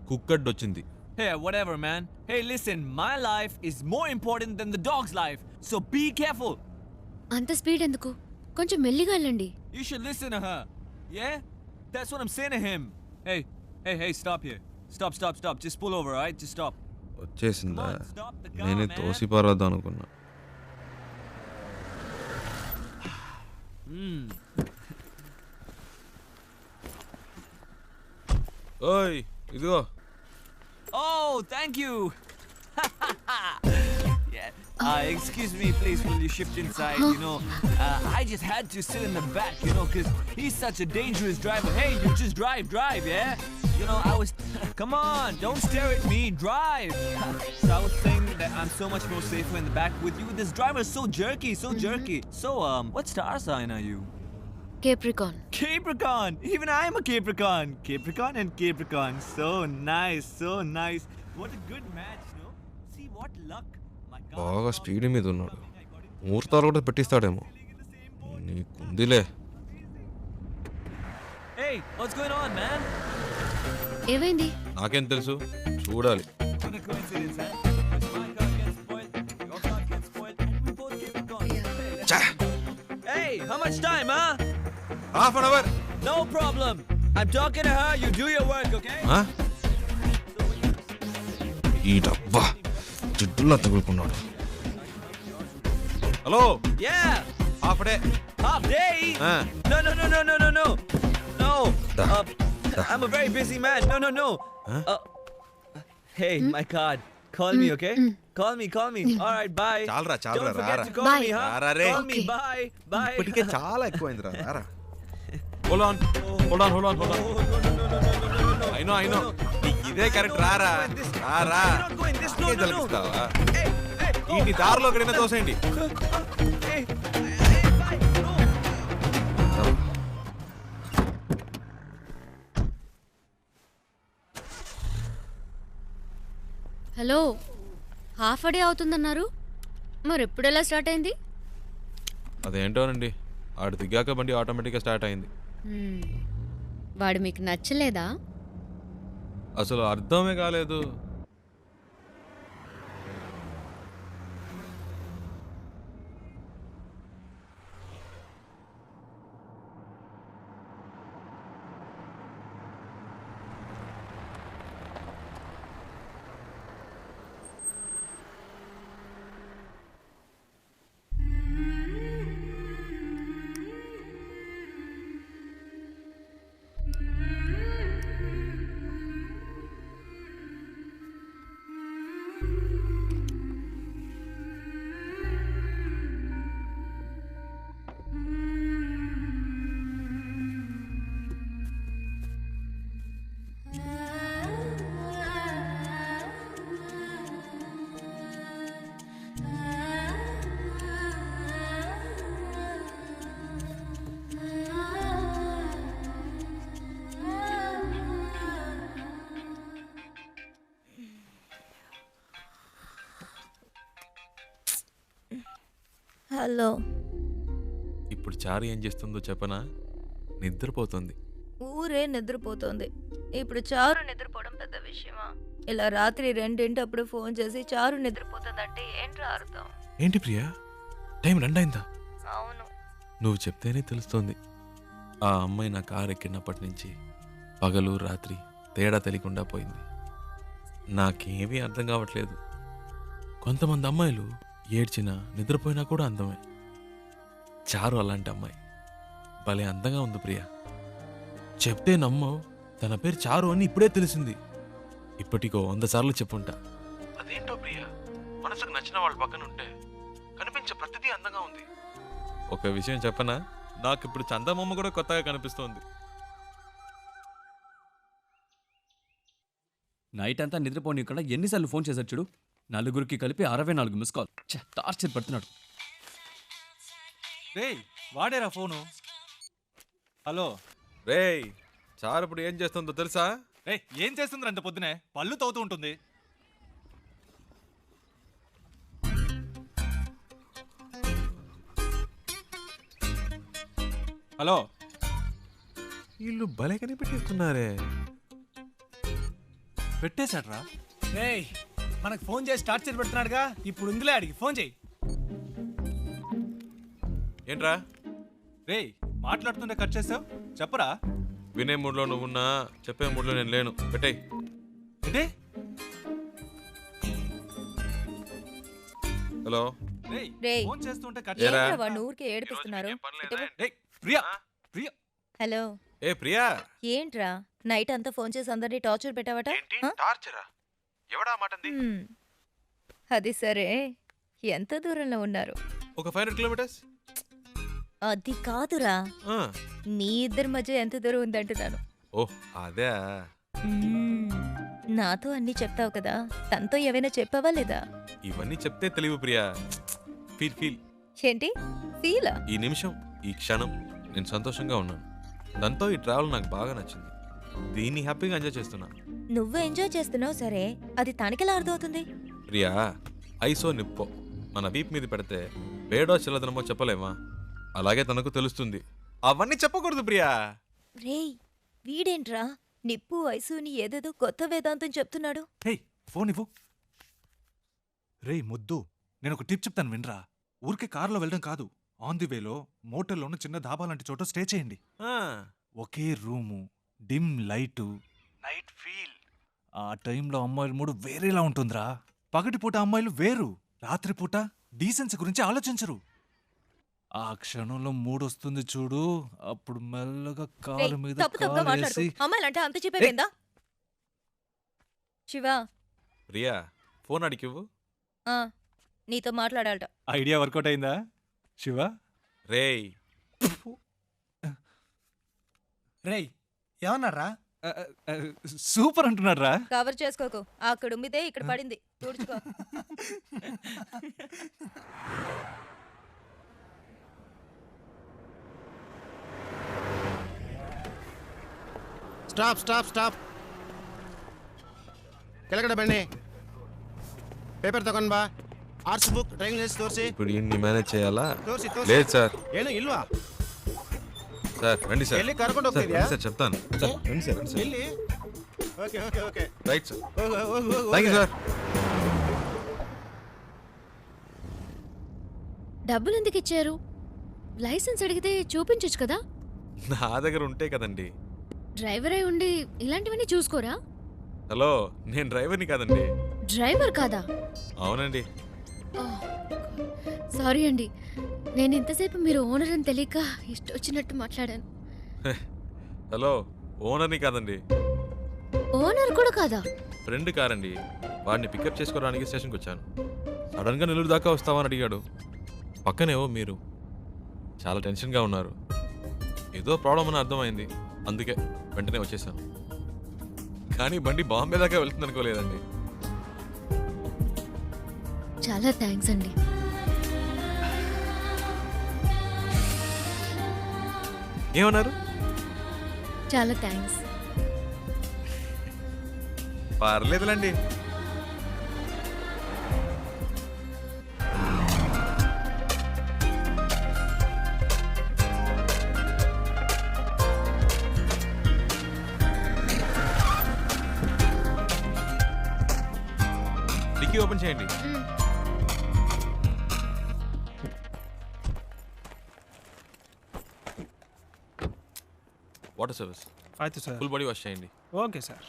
Cooked వచ్చింది. Hey, whatever, man. Hey, listen, my life is more important than the dog's life, so be careful. అంత స్పీడ్ ఎందుకు? కొంచెం మెల్లిగా వెళ్ళండి. You should listen to her. Yeah? That's what I'm saying to him. Hey, stop here. Stop. Just pull over, alright? Just stop. వచ్చేసిందా? Come on, stop the car, నేనే man. తోసి పారద్దాం అనుకున్నా. ఓయ్, ఇదిగో. Oh, thank you. Yeah. Excuse me, please, will you shift inside? You know, I just had to sit in the back, you know, because he's such a dangerous driver. Hey, you just drive, yeah? You know, I was... Come on, don't stare at me, drive. So I was saying that I'm so much more safer in the back with you. This driver is so jerky. So, what star sign are you? Capricorn. Capricorn! Even I'm a Capricorn. Capricorn and Capricorn. So nice. What a good match, no? See what luck. My God. బాగా స్పీడ్ మీద ఉన్నాడు. ముహూర్తాలు కూడా పెట్టిస్తాడేమో. నీకుందిలే. Hey, what's going on, man? ఏమైంది? నాకేం తెలుసు, చూడాలి. What a coincidence, huh? Because my car gets spoiled, your car gets spoiled, and we both get it gone. Hey, how much time, huh? Half an hour. No problem. I'm talking to her. You do your work, okay? ఈ డబ్బా జిడ్డులా తగులుకున్నాడు. Hello, Yeah. Half day. Half day? No. No. Da. I'm a very busy man. No. Hey, my card. Call me, okay? Call me. All right, bye. చాలరా Don't forget రారా. to call Bye. me, huh? రారా రే. Call me. Okay. Bye. ఇప్పటికే చాలా ఎక్కువైందిరా. రారా. Hold on. I know. ఇదే కరెక్ట్. రారా. You're not going this. No. తలపిస్తావా? Hey, ఈ దారిలో ఎక్కడైనా తోసేయండి. Hey, bye. No. Hello, half day అవుతుందన్నారు, మరి ఎప్పుడు ఎలా స్టార్ట్ అయింది? అదేంటోనండి, ఆడు దిగాక బండి ఆటోమేటిక్గా స్టార్ట్ అయింది. వాడు మీకు నచ్చలేదా? అసలు అర్థమే కాలేదు. హలో. ఇప్పుడు చారు ఏం చేస్తుందో చెప్పనా? నిద్రపోతుంది. ఊరే నిద్రపోతోంది. ఇప్పుడు చారు నిద్రపోవడం పెద్ద విషయమా? ఇలా రాత్రి 2 ఫోన్ చేసి చారు నిద్రపోతుందంటే ఏంట్రా అర్థం? ఏంటి ప్రియా, టైం 2 అయిందా? అవును. నువ్వు చెప్తేనే తెలుస్తోంది. ఆ అమ్మాయి నా కారు ఎక్కినప్పటి నుంచి పగలు రాత్రి తేడా తెలియకుండా పోయింది. నాకేమీ అర్థం కావట్లేదు. కొంతమంది అమ్మాయిలు ఏడ్చినా నిద్రపోయినా కూడా అందమే. చారు అలాంటి అమ్మాయి. భలే అందంగా ఉంది ప్రియా. చెప్తే నమ్మవు, తన పేరు చారు అని ఇప్పుడే తెలిసింది. ఇప్పటికో 100 సార్లు చెప్పుంటా. అదేంటో ప్రియా, మనసుకు నచ్చిన వాళ్ళ పక్కన ఉంటే కనిపించే ప్రతిదీ అందంగా ఉంది. ఒక విషయం చెప్పనా, నాకు ఇప్పుడు చందమామ కూడా కొత్తగా కనిపిస్తోంది. నైట్ అంతా నిద్రపోనీయకుండా ఎన్నిసార్లు ఫోన్ చేశారు చూడు. నలుగురికి కలిపి 64 మిస్ కాల్. టార్చర్ పడుతున్నాడు. రేయ్, వాడేరా ఫోను. హలో రేయ్, చారు ఇప్పుడు ఏం చేస్తుందో తెలుసా? రేయ్, ఏం చేస్తుంది అంత పొద్దునే? పళ్ళు తవ్వుతూ ఉంటుంది. హలో, వీళ్ళు భలే కనిపెట్టేస్తున్నారే. పెట్టేశాడ్రా. రేయ్, మనకు ఫోన్ చేసి టార్చర్ పెడుతున్నాడుగా, ఇప్పుడు ఉందిలే అడిగి ఫోన్ చేయి. ఏంట్రా రేయ్, మాట్లాడుతుంటే కట్ చేసావు, చెప్పరా. వినే మూడ్లో నువ్వున్నా, చెప్పే మూడ్లో నేను లేను. పెట్టేయ్. ఏంటి? హలో. రేయ్, ఫోన్ చేస్తుంటే కట్ ఏరా? ఏంట్రా వాడిని ఊరికే ఏడిపిస్తున్నారు? రేయ్, ప్రియా ప్రియా హలో. ఏ ప్రియా, ఏంట్రా నైట్ అంతా ఫోన్ చేసి అందరినీ టార్చర్ పెట్టావట? హ? టార్చరా? ఎవడా మాటంది? అది సరే, ఎంత దూరంలో ఉన్నారు? ఒక 500 కిలోమీటర్స్. అది కాదురా, మీ ఇద్దరి మధ్య ఎంత దూరం ఉందంటున్నాను. ఓహ్ అదే. నాతో అన్నీ చెప్తావు కదా, తనతో ఏవైనా చెప్పావా లేదా? ఇవన్నీ చెప్తే తెలివి ప్రియా. ఫీల్. ఏంటి ఫీలా? ఈ నిమిషం, ఈ క్షణం నేను సంతోషంగా ఉన్నాను. దాంతో ఈ ట్రావెల్ నాకు బాగా నచ్చింది. దీన్ని హ్యాపీగా ఎంజాయ్ చేస్తున్నా. నువ్వు ఎంజాయ్ చేస్తున్నావు సరే, అది తనకెలా అర్థమవుతుంది? ప్రియా, ఐసో నిప్పో మన వీప్ మీద పెడితే వేడో చిల్లదనమో చెప్పలేమా? అలాగే తనకు తెలుస్తుంది. అవన్నీ చెప్పకూడదు ప్రియా. రేయ్, వీడేంట్రా నిప్పు వయసుని ఏదేదో కొత్త వేదాంతం చెప్తున్నాడు. హే ఫోన్ ఇవ్వు. రేయ్ ముద్దు, నేను ఒక టిప్ చెప్తాను వినరా. ఊరికే కారులో వెళ్ళడం కాదు, ఆన్ ది వేలో మోటల్లోనూ చిన్న ధాబా లాంటి చోట స్టే చేయండి. ఒకే room, dim light, night feel. ఆ టైంలో అమ్మాయిల మూడు వేరేలా ఉంటుందిరా. పగటిపూట అమ్మాయిలు వేరు, రాత్రిపూట డీసెన్సీ గురించి ఆలోచించరు. ఆ క్షణంలో మూడొస్తుంది చూడు, అప్పుడు మెల్లగా కాలు ఏయ్, మీద తప్పు తప్పుగా మాట్లాడుకో. కాలేసి అమ్మాయిలంటే అంత చెప్పేవేందా? శివ, ప్రియా ఫోన్ అడిగివ్వు. ఆ, నీతో మాట్లాడాలట. ఐడియా వర్కౌట్ అయిందా శివ? రేయ్ రేయ్ ఏమన్నారా? సూపర్ అంటున్నాడు రా. కవర్ చేసుకోకు. అక్కడ ఉమ్మితే ఇక్కడ పడింది, తుడుచుకో. ಸ್ಟಾಪ್ ಸ್ಟಾಪ್ ಸ್ಟಾಪ್ ಕೆಳಗಡೆ ಬನ್ನಿ. ಪೇಪರ್ ತಗೊಂಡ್ ಬಾ. ಆರ್ಟ್ಸ್ ಬುಕ್ ಡ್ರಾಯಿಂಗ್ ಲಿಸ್ಟ್ ತೋರಿಸಿ. ఇప్పుడు ఇన్ని మేనేజ్ చేయాలా? ತೋರಿಸಿ లేదు సార్. ಏನು ಇಲ್ವಾ? సార్ రండి సార్. ಎಲ್ಲಿ ಕರ್ಕೊಂಡು సార్ ಹೋಗ್ತಿದ್ಯಾ? రండి సార్ చెప్తాను. సార్ రండి సార్. రండి సార్. ಎಲ್ಲಿ? Okay okay okay right sir. ಹೋಗು ಹೋಗು ಹೋಗು థ్యాంక్ యూ సార్. డబ్బులు ఎందుకు ఇచ్చారు? లైసెన్స్ అడిగితే చూపించొచ్చు కదా. నా దగ్గర ఉంటే కదండి. డ్రైవర్ అయి ఉండి ఇలాంటివన్నీ చూసుకోరా? హలో, నేను డ్రైవర్ని కాదండి. డ్రైవర్ కాదా? అవునండి. సారీ అండి, నేను ఇంతసేపు మీరు ఓనర్ అని తెలియక ఇష్టొచ్చినట్టు మాట్లాడాను. హలో, ఓనర్ని కాదండి. ఓనర్ కూడా కాదా? ఫ్రెండ్ కారండి. వాడిని పికప్ చేసుకోవడానికి స్టేషన్కి వచ్చాను. సడన్గా నెల్లూరు దాకా వస్తావని అడిగాడు. పక్కనేవో మీరు చాలా టెన్షన్గా ఉన్నారు. ఏదో ప్రాబ్లం అని అర్థమైంది, అందుకే వెంటనే వచ్చేసాను. కానీ బండి బాంబే దాకా వెళ్తుంది అనుకోలేదండి. చాలా థ్యాంక్స్ అండి. ఏమన్నారు? చాలా థ్యాంక్స్. పర్లేదులండి. డిక్కీ ఓపెన్ చేయండి. Water service. ಆಯ್ತು ಸರ್. ఫుల్ బాడీ వాష్ చేయండి. Okay sir.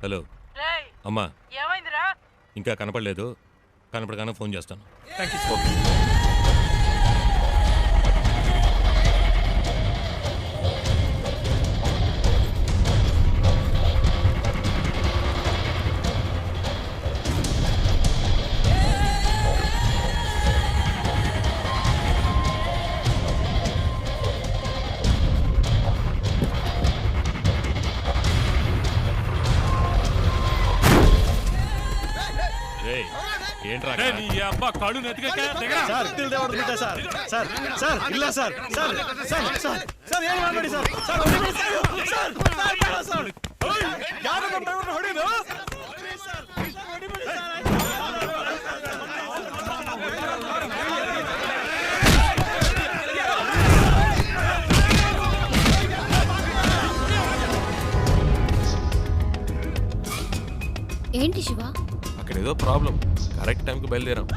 హలో అమ్మా, ఇంకా కనపడలేదు. కనపడగానే ఫోన్ చేస్తాను. ఏంట్రా నీ అబ్బా కళ్ళు నెత్తికెక్కా ಸರ್ ತಿಳಿದೆ ಹೊಡೆದ್ಬಿಟ್ಟೆ ಸರ್. ಸರ್ ಸರ್ ಇಲ್ಲ sir. Sir sir sir sir ಏನು ಮಾಡಬೇಡಿ ಸರ್. ಸರ್ ಹೊಡಿಬೇಡಿ ಸರ್. ಸರ್ ಸರ್ ಯಾರು ನಮ್ಮ ಡ್ರೈವರ್ನ ಹೊಡಿದು? ಸರ್ ಹೊಡಿಬೇಡಿ ಸರ್. శివ? అక్కడ ఏదో ప్రాబ్లం. కరెక్ట్ టైంకి బయలుదేరాం.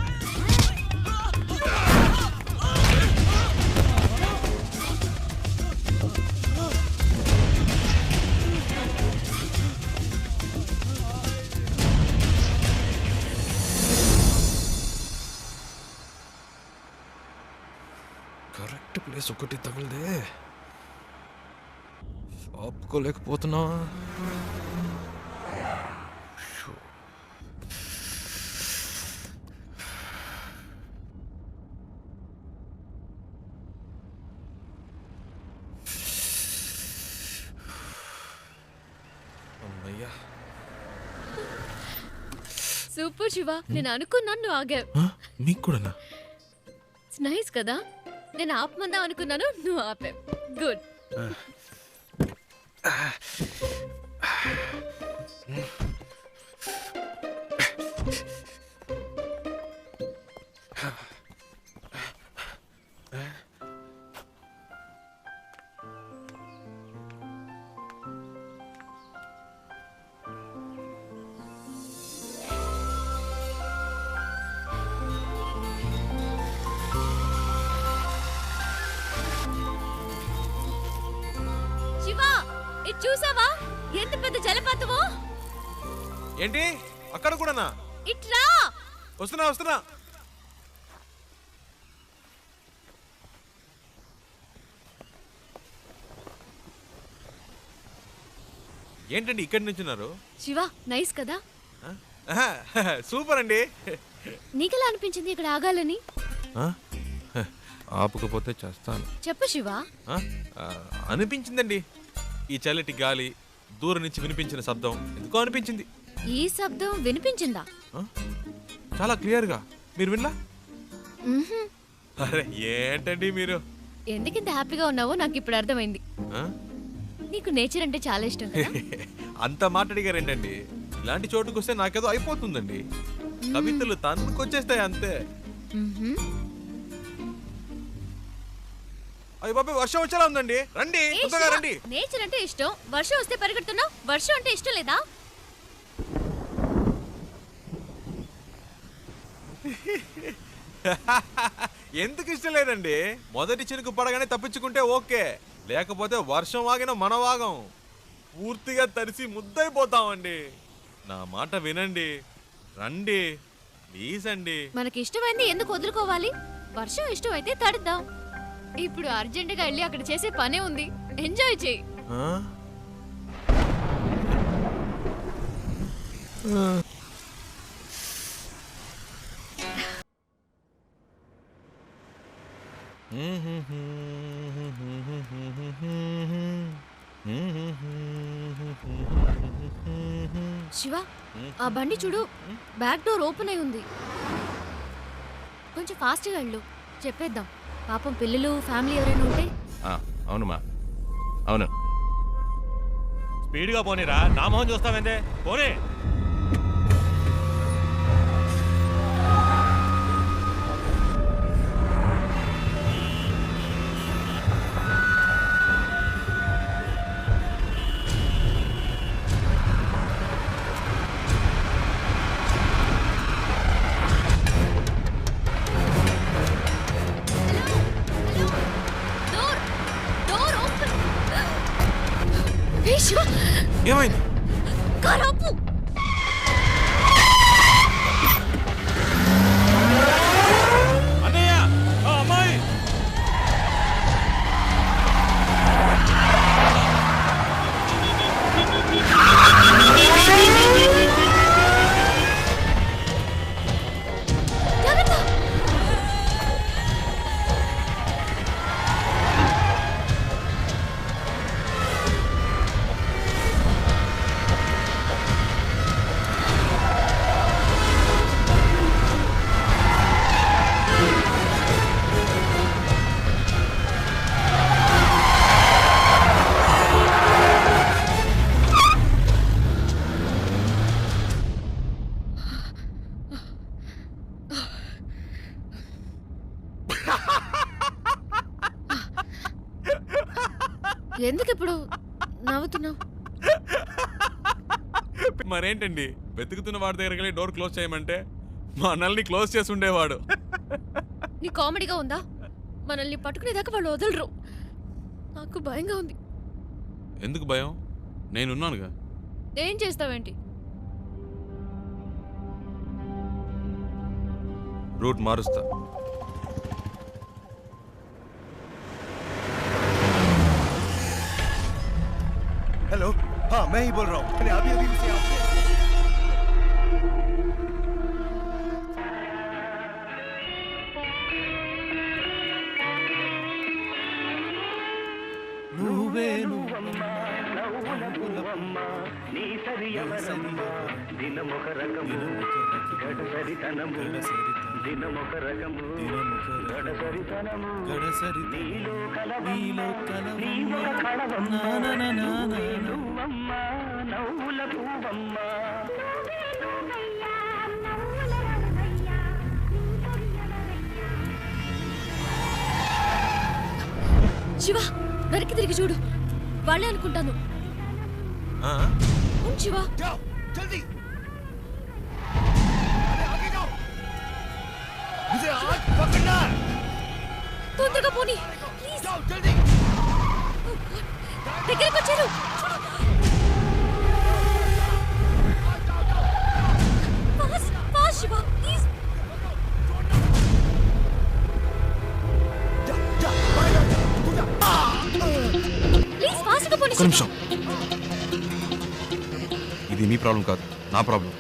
కరెక్ట్ ప్లేస్ ఒకటి తగిలిదే. ఆపుకోలేకపోతున్నా. అమ్మయ్యా. సూపర్ శివ, నేను అనుకున్నాను నువ్వు ఆగావు. మీకు కూడానా? ఇట్స్ నైస్ కదా. నేను ఆపమందాం అనుకున్నాను, నువ్వు ఆపావు. గుడ్. శివ, ఇది చూసావా? ఎంత పెద్ద జలపాతమో. ఏంటి అక్కడ కూడానా? ఇట్రా. వస్తున్నా. ఏంటండి ఇక్కడి నుంచున్నారు? శివ, నైస్ కదా. సూపర్ అండి. నీకెలా అనిపించింది ఇక్కడ ఆగాలని? ఆపకపోతే చేస్తాను. చెప్పు శివ. అనిపించిందండి. ఈ చల్లటి గాలి, దూరం నుంచి వినిపించిన శబ్దం ఎందుకో అనిపించింది. ఈ శబ్దం వినిపించిందా? చాలా క్లియర్గా. మీరు విన్నా? మ్మ్హ్మ్. అరే ఏంటండి మీరు? ఎందుకింత హ్యాపీగా ఉన్నావో నాకు ఇప్పుడు అర్థమైంది. ఆ? నీకు నేచర్ అంటే చాలా ఇష్టం కదా. అంత మాట అడిగారేంటండి? ఇలాంటి చోటుకు వస్తే నాకేదో అయిపోతుందండి. కవితలు తన్నుకొచ్చేస్తాయి అంతే. మ్మ్హ్మ్. అయ్య బాబాయ్, వర్షం వచ్చేలా ఉందండి. రండి, ఏ తొందరగా శివ, రండి. నేచర్ అంటే ఇష్టం, వర్షం వస్తే పరిగెడుతున్నావు. వర్షం అంటే ఇష్టం లేదా? ఎందుకు ఇష్టం లేదండి? మొదటి చినుకు పడగానే తప్పించుకుంటే ఓకే, లేకపోతే వర్షం వాగిన మన వాగం పూర్తిగా తడిసి ముద్దైపోతామండి. నా మాట వినండి, రండి ప్లీజ్ అండి. మనకి ఇష్టమైంది ఎందుకు వదులుకోవాలి? వర్షం ఇష్టం అయితే తడుద్దాం. ఇప్పుడు అర్జెంటుగా వెళ్ళి అక్కడ చేసే పనే ఉంది. ఎంజాయ్ చేయి. శివ, ఆ బండి చూడు, బ్యాక్ డోర్ ఓపెన్ అయి ఉంది. కొంచెం ఫాస్ట్గా వెళ్ళు, చెప్పేద్దాం. పాపం పిల్లలు, ఫ్యామిలీ ఎవరైనా ఉంటే. అవునమ్మా, అవును. స్పీడ్గా పోనీరా, నా మొహం చూస్తావేందే, పోనీ. ఏమైంది? కారాపు. అన్నయ్య, అమ్మాయి. ఎందుకు ఇప్పుడు నవ్వుతున్నావు? మరేంటండి వెతుకుతున్న వాడి దగ్గరికి వెళ్ళి డోర్ క్లోజ్ చేయమంటే మనల్ని క్లోజ్ చేసి ఉండేవాడు. నీ కామెడీగా ఉందా? మనల్ని పట్టుకునేదాకా వాళ్ళు వదలరు. నాకు భయంగా ఉంది. ఎందుకు భయం? నేనున్నానుగా. ఏం చేస్తావేంటి? రూట్ మారుస్తా. हेलो, हाँ मैं ही बोल रहा हूँ. मैंने अभी अभी उसे आपसे శివ, వెనక్కి తిరిగి చూడు. వాళ్ళే అనుకుంటాను. శివ, जल्दी आगे जाओ. मुझे आज पकड़ना है. తొందరగా పోనీ ప్లీజ్. जाओ जल्दी. దగ్గరికి వచ్చారు. Fast fast Shiva please. Please ఫాస్ట్గా పోనీ. ఒక్క నిమిషం. ఇది మీ ప్రాబ్లం కాదు, నా ప్రాబ్లం.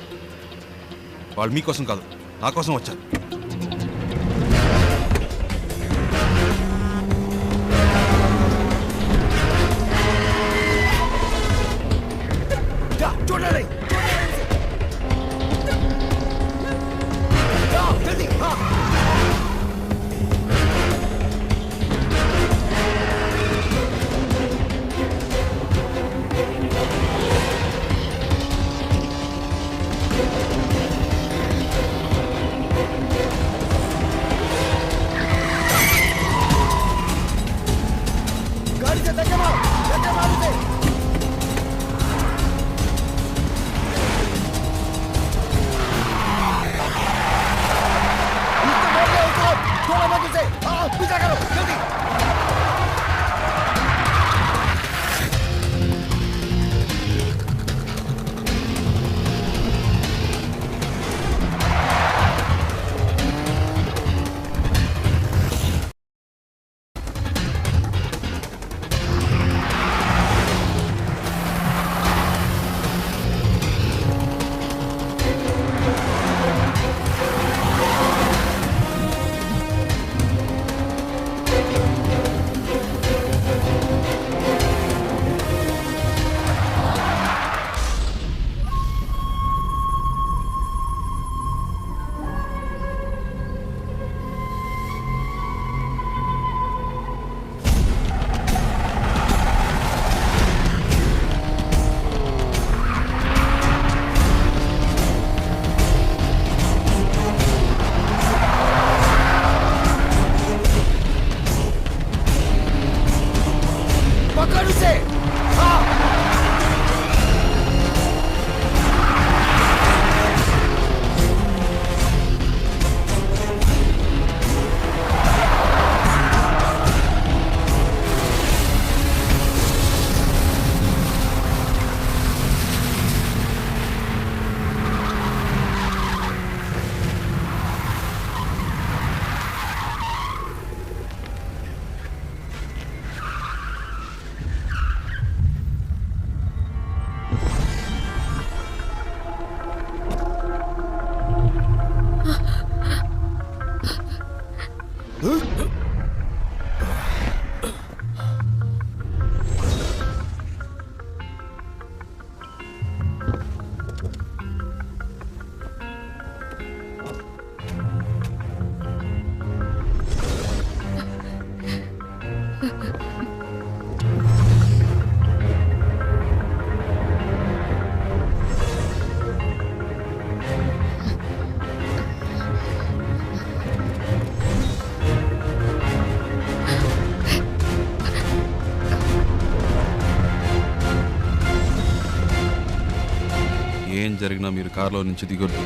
వాళ్ళు మీకోసం కాదు, నా కోసం వచ్చారు. छोड़ना नहीं. जाओ जल्दी. हाँ. गाड़ी से धक्का मारो उसे. छोड़ो मत उसे. हाँ पीछा करो जल्दी. पकड़ उसे. हाँ. జరిగినా మీరు కారులో నుంచి దిగొద్దు.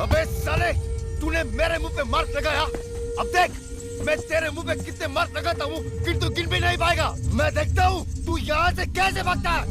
अबे साले, तूने मेरे मुंह पे मार्क लगाया। अब देख मैं तेरे मुंह पे कितने मार्क लगाता हूँ, फिर तू गिन भी नहीं पाएगा। मैं देखता हूँ तू यहाँ से कैसे भागता है।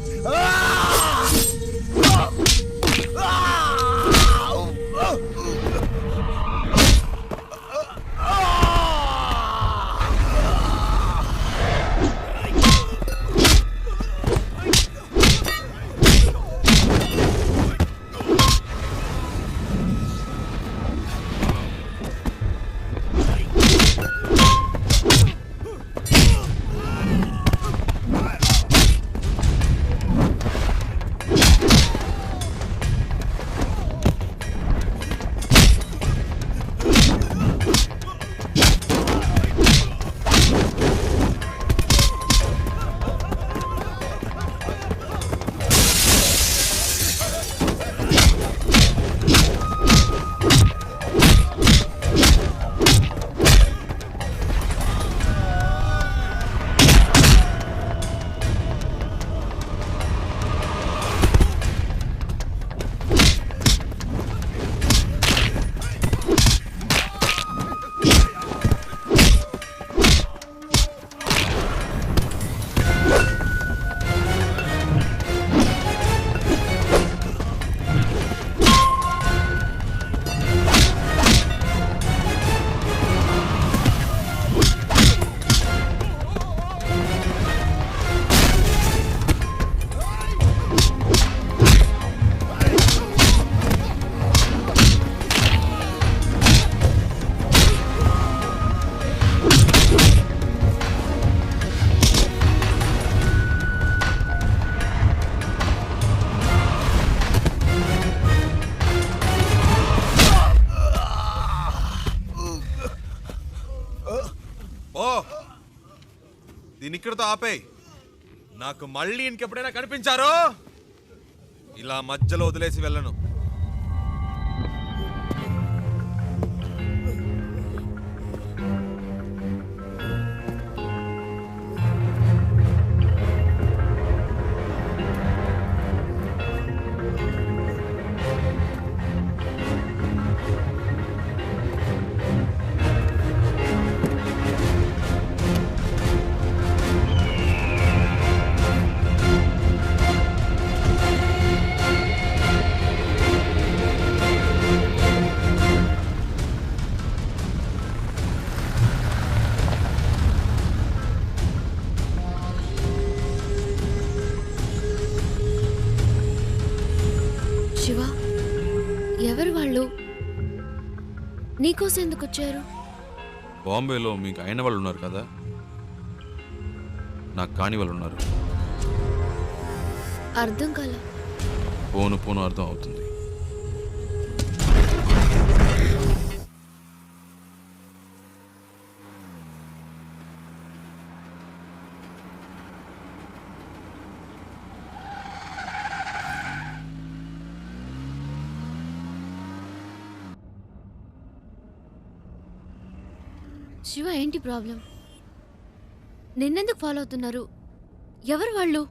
దీని ఇక్కడితో ఆపేయ్. నాకు మళ్ళీ ఇంకెప్పుడైనా కనిపించారో ఇలా మధ్యలో వదిలేసి వెళ్ళను. శివ, ఎవరు వాళ్ళు? నీకోసం ఎందుకు వచ్చారు? బాంబేలో మీకు అయిన వాళ్ళు ఉన్నారు కదా, నాకు కాని వాళ్ళు ఉన్నారు. అర్థం కాల. పోను పోను అర్థం అవుతుంది. శివ, ఏంటి ప్రాబ్లం? నిన్నెందుకు ఫాలో అవుతున్నారు? ఎవరు వాళ్ళు?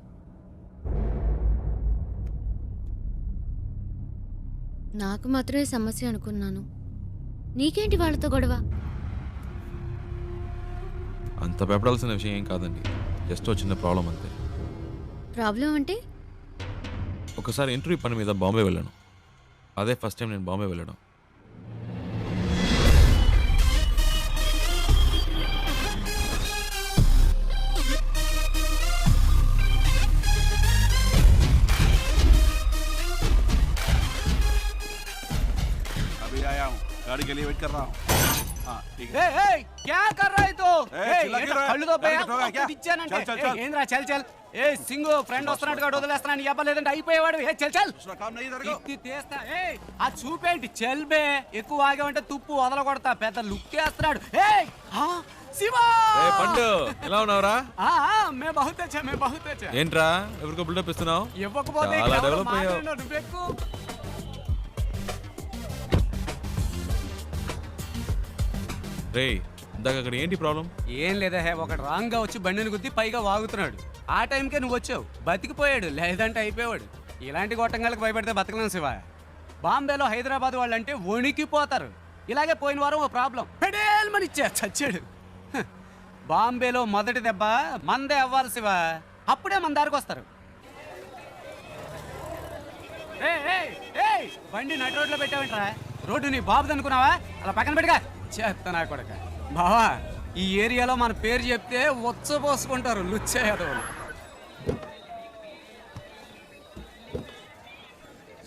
నాకు మాత్రమే సమస్య అనుకున్నాను. నీకేంటి వాళ్ళతో గొడవ? అంత భయపడాల్సిన విషయం ఏం కాదండి, జస్ట్ చిన్న ప్రాబ్లం అంతే. ప్రాబ్లం అంటే? ఒకసారి ఇంటర్వ్యూ పని మీద బాంబే వెళ్ళాను. అదే ఫస్ట్ టైం నేను బాంబే వెళ్ళడం. अभी आया हूँ, गाड़ी के लिए वेट कर रहा हूँ. हाँ ठीक है. क्या कर रहा है तो? चिल्ला क्यों रहा है? కళ్ళు దొబ్బే, गाड़ी ठोका क्या? ఇచ్చానంటే. चल, चल, चल. ఏంద్రా చల్ చల్. ఏ సింగు ఫ్రెండ్ వస్తున్నాడు కాడు వదిలేస్తున్నాను చెప్పలేదంటే అయిపోయేవాడు. ఏ చల్ చల్. दूसरा काम नहीं इधर को. ఇత్తి తీస్తా. ఏ ఆ చూపేంటి చెల్బే, ఎక్కువ ఆగేవంటే తుప్పు వదల కొడతా. పెద్ద లుక్ వేస్తున్నాడు. ఏ శివా పండు ఎలా ఉన్నావురా? మే బహుత్ అచ్చా, మే బహుత్ అచ్చా. ఏంట్రా ఎవరికో బిల్డప్ ఇస్తున్నావు? ఇవ్వకపోతే చాలా డెవలప్ అయ్యావు. నువ్వెక్కు. రే ఇందాక అక్కడ ఏంటి ప్రాబ్లం? ఏం లేదా హే, ఒకడు రాంగ్ గా వచ్చి బండిని గుద్ది పైగా వాగుతున్నాడు. ఆ టైంకే నువ్వు వచ్చావు, బతికిపోయాడు. లేదంటే అయిపోయాడు. ఇలాంటి గొట్టంగాలకు భయపడితే బతకలేం శివ. బాంబేలో హైదరాబాద్ వాళ్ళంటే వణికిపోతారు. ఇలాగే పోయిన వారం ఓ ప్రాబ్లం పెడేల్మని ఇచ్చా చచ్చాడు. హ, బాంబేలో మొదటి దెబ్బ మందే అవ్వాలి శివ, అప్పుడే మన దారికి వస్తారు. బండి నడి రోడ్లో పెట్టావేంట్రా? రోడ్డు నీ బాబుది అనుకున్నావా? అలా పక్కన పెట్టుగా చేస్తా కొడక. బావా, ఈ ఏరియాలో మన పేరు చెప్తే పోసుకుంటారు లుచ్చే యాదవులు.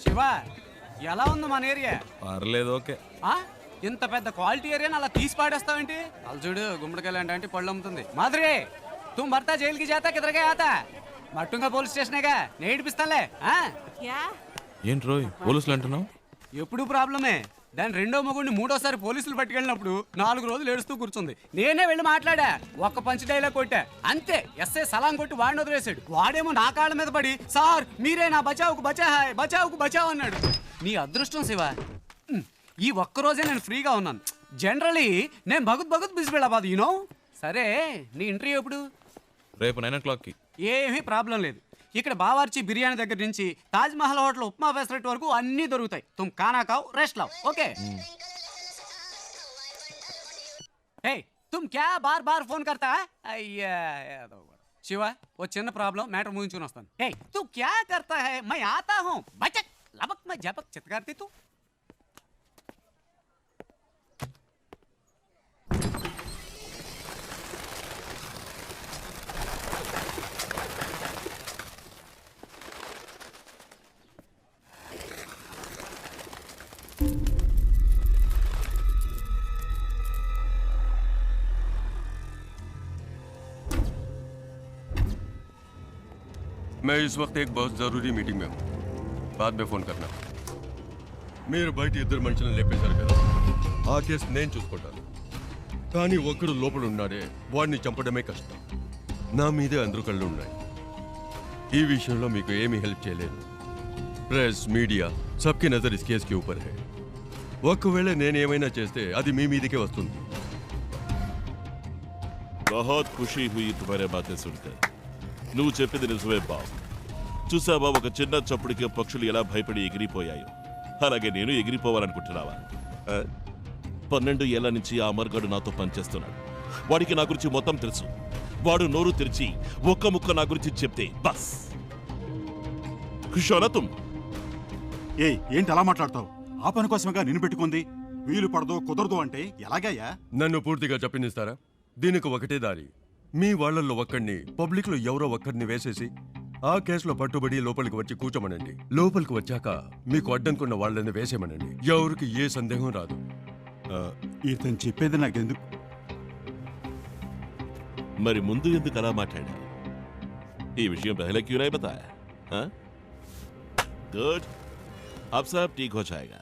శివ, ఎలా ఉంది మన ఏరియా? పర్లేదు, ఓకే. ఇంత పెద్ద క్వాలిటీ ఏరియాని అలా తీసి పాడేస్తావేంటి? అలా చూడు, గుమ్మడికాయలు అంటే పళ్ళు అమ్ముతుంది. మాధురి, तुम भरता जेल की जाता किधर गया आता? మట్టుంగా పోలీస్ స్టేషనేగా, నేను ఏడిపిస్తానులే. ఏంటి రోయ్ పోలీసులు అంటున్నావు? ఎప్పుడు ప్రాబ్లమే. దాని రెండో మొగుడిని మూడోసారి పోలీసులు పట్టుకెళ్ళినప్పుడు 4 రోజులు ఏడుస్తూ కూర్చుంది. నేనే వెళ్ళి మాట్లాడా, ఒక్క పంచ్ డైలాగ్ కొట్టా అంతే. ఎస్ఐ సలాం కొట్టి వాడిని వదిలేశాడు. వాడేమో నా కాళ్ళ మీద పడి, సార్ మీరే నా బచావుకు బచావు అన్నాడు. నీ అదృష్టం శివ, ఈ ఒక్కరోజే నేను ఫ్రీగా ఉన్నాను. జనరలీ నేను భగత్ బిజీ వెళ్ళబాదు యూనో. సరే, నీ ఇంటర్వ్యూ ఎప్పుడు? రేపు 9 o'clockకి. ఏమీ ప్రాబ్లం లేదు. ఇక్కడ బావార్చి బిర్యానీ దగ్గర నుంచి తాజ్ మహల్ హోటల్ ఉప్మా ఫెసిలిటీ వరకు అన్నీ దొరుకుతాయి. తుమ్ ఖానా ఖావ్, రెస్ట్ లవ్, ఓకే? ఏ తుమ్ క్యా బార్ బార్ ఫోన్ కర్తా? అయ్యా శివ, ఓ చిన్న ప్రాబ్లం, మ్యాటర్ ముగించుకుని వస్తాను. ఏ తు క్యా కర్తా హై? మై ఆతా హూ, బచక్ లబక్ మై జబక్ చిత్కార్తి తు. मैं इस वक्त एक बहुत ज़रूरी मीटिंग में हूँ, बाद में फ़ोन करना. మీరు బయట ఇద్దరు మనుషులను లేపేశారు కదా, ఆ కేసు నేను చూసుకుంటాను. కానీ ఒక్కడు లోపల ఉన్నాడే, వాడిని చంపడమే కష్టం. నా మీదే అందరూ కళ్ళు ఉన్నాయి. ఈ విషయంలో మీకు ఏమీ హెల్ప్ చేయలేదు. Press, media సబ్కి Nazar is case కి ఊపర్ హై. ఒకవేళ నేనేమైనా చేస్తే అది మీ మీదకే వస్తుంది. बहुत खुशी हुई तुम्हारे बातें सुनकर. నువ్వు చెప్పింది నిజమే బాబు. చూసావా, ఒక చిన్న చప్పుడికి పక్షులు ఎలా భయపడి ఎగిరిపోయాయో, అలాగే నేను ఎగిరిపోవాలనుకుంటున్నావా? 12 ఏళ్ల నుంచి ఆ అమర్గాడు నాతో పనిచేస్తున్నాడు. వాడికి నా గురించి మొత్తం తెలుసు. వాడు నోరు తెరిచి ఒక్క ముక్క నా గురించి చెప్తే బస్ ఖుషోనతుం. ఏంటి అలా మాట్లాడతావు? ఆ పని కోసమేగా నిన్ను పెట్టుకుంది. వీలు పడదో కుదరదు అంటే ఎలాగయ్యా? నన్ను పూర్తిగా చెప్పనిస్తారా? దీనికి ఒకటే దారి. మీ వాళ్ళల్లో ఒక్కడిని పబ్లిక్లో ఎవరో ఒక్కడిని వేసేసి ఆ కేసులో పట్టుబడి లోపలికి వచ్చి కూర్చోమనండి. లోపలికి వచ్చాక మీకు అడ్డంకున్న వాళ్ళని వేసేమనండి. ఎవరికి ఏ సందేహం రాదు. ఇతను చెప్పేది నాకెందుకు? మరి ముందు ఎందుకు అలా మాట్లాడా? ఈ విషయం పहले क्यों नहीं बताया? हाँ? गुड, अब सब ठीक हो जाएगा.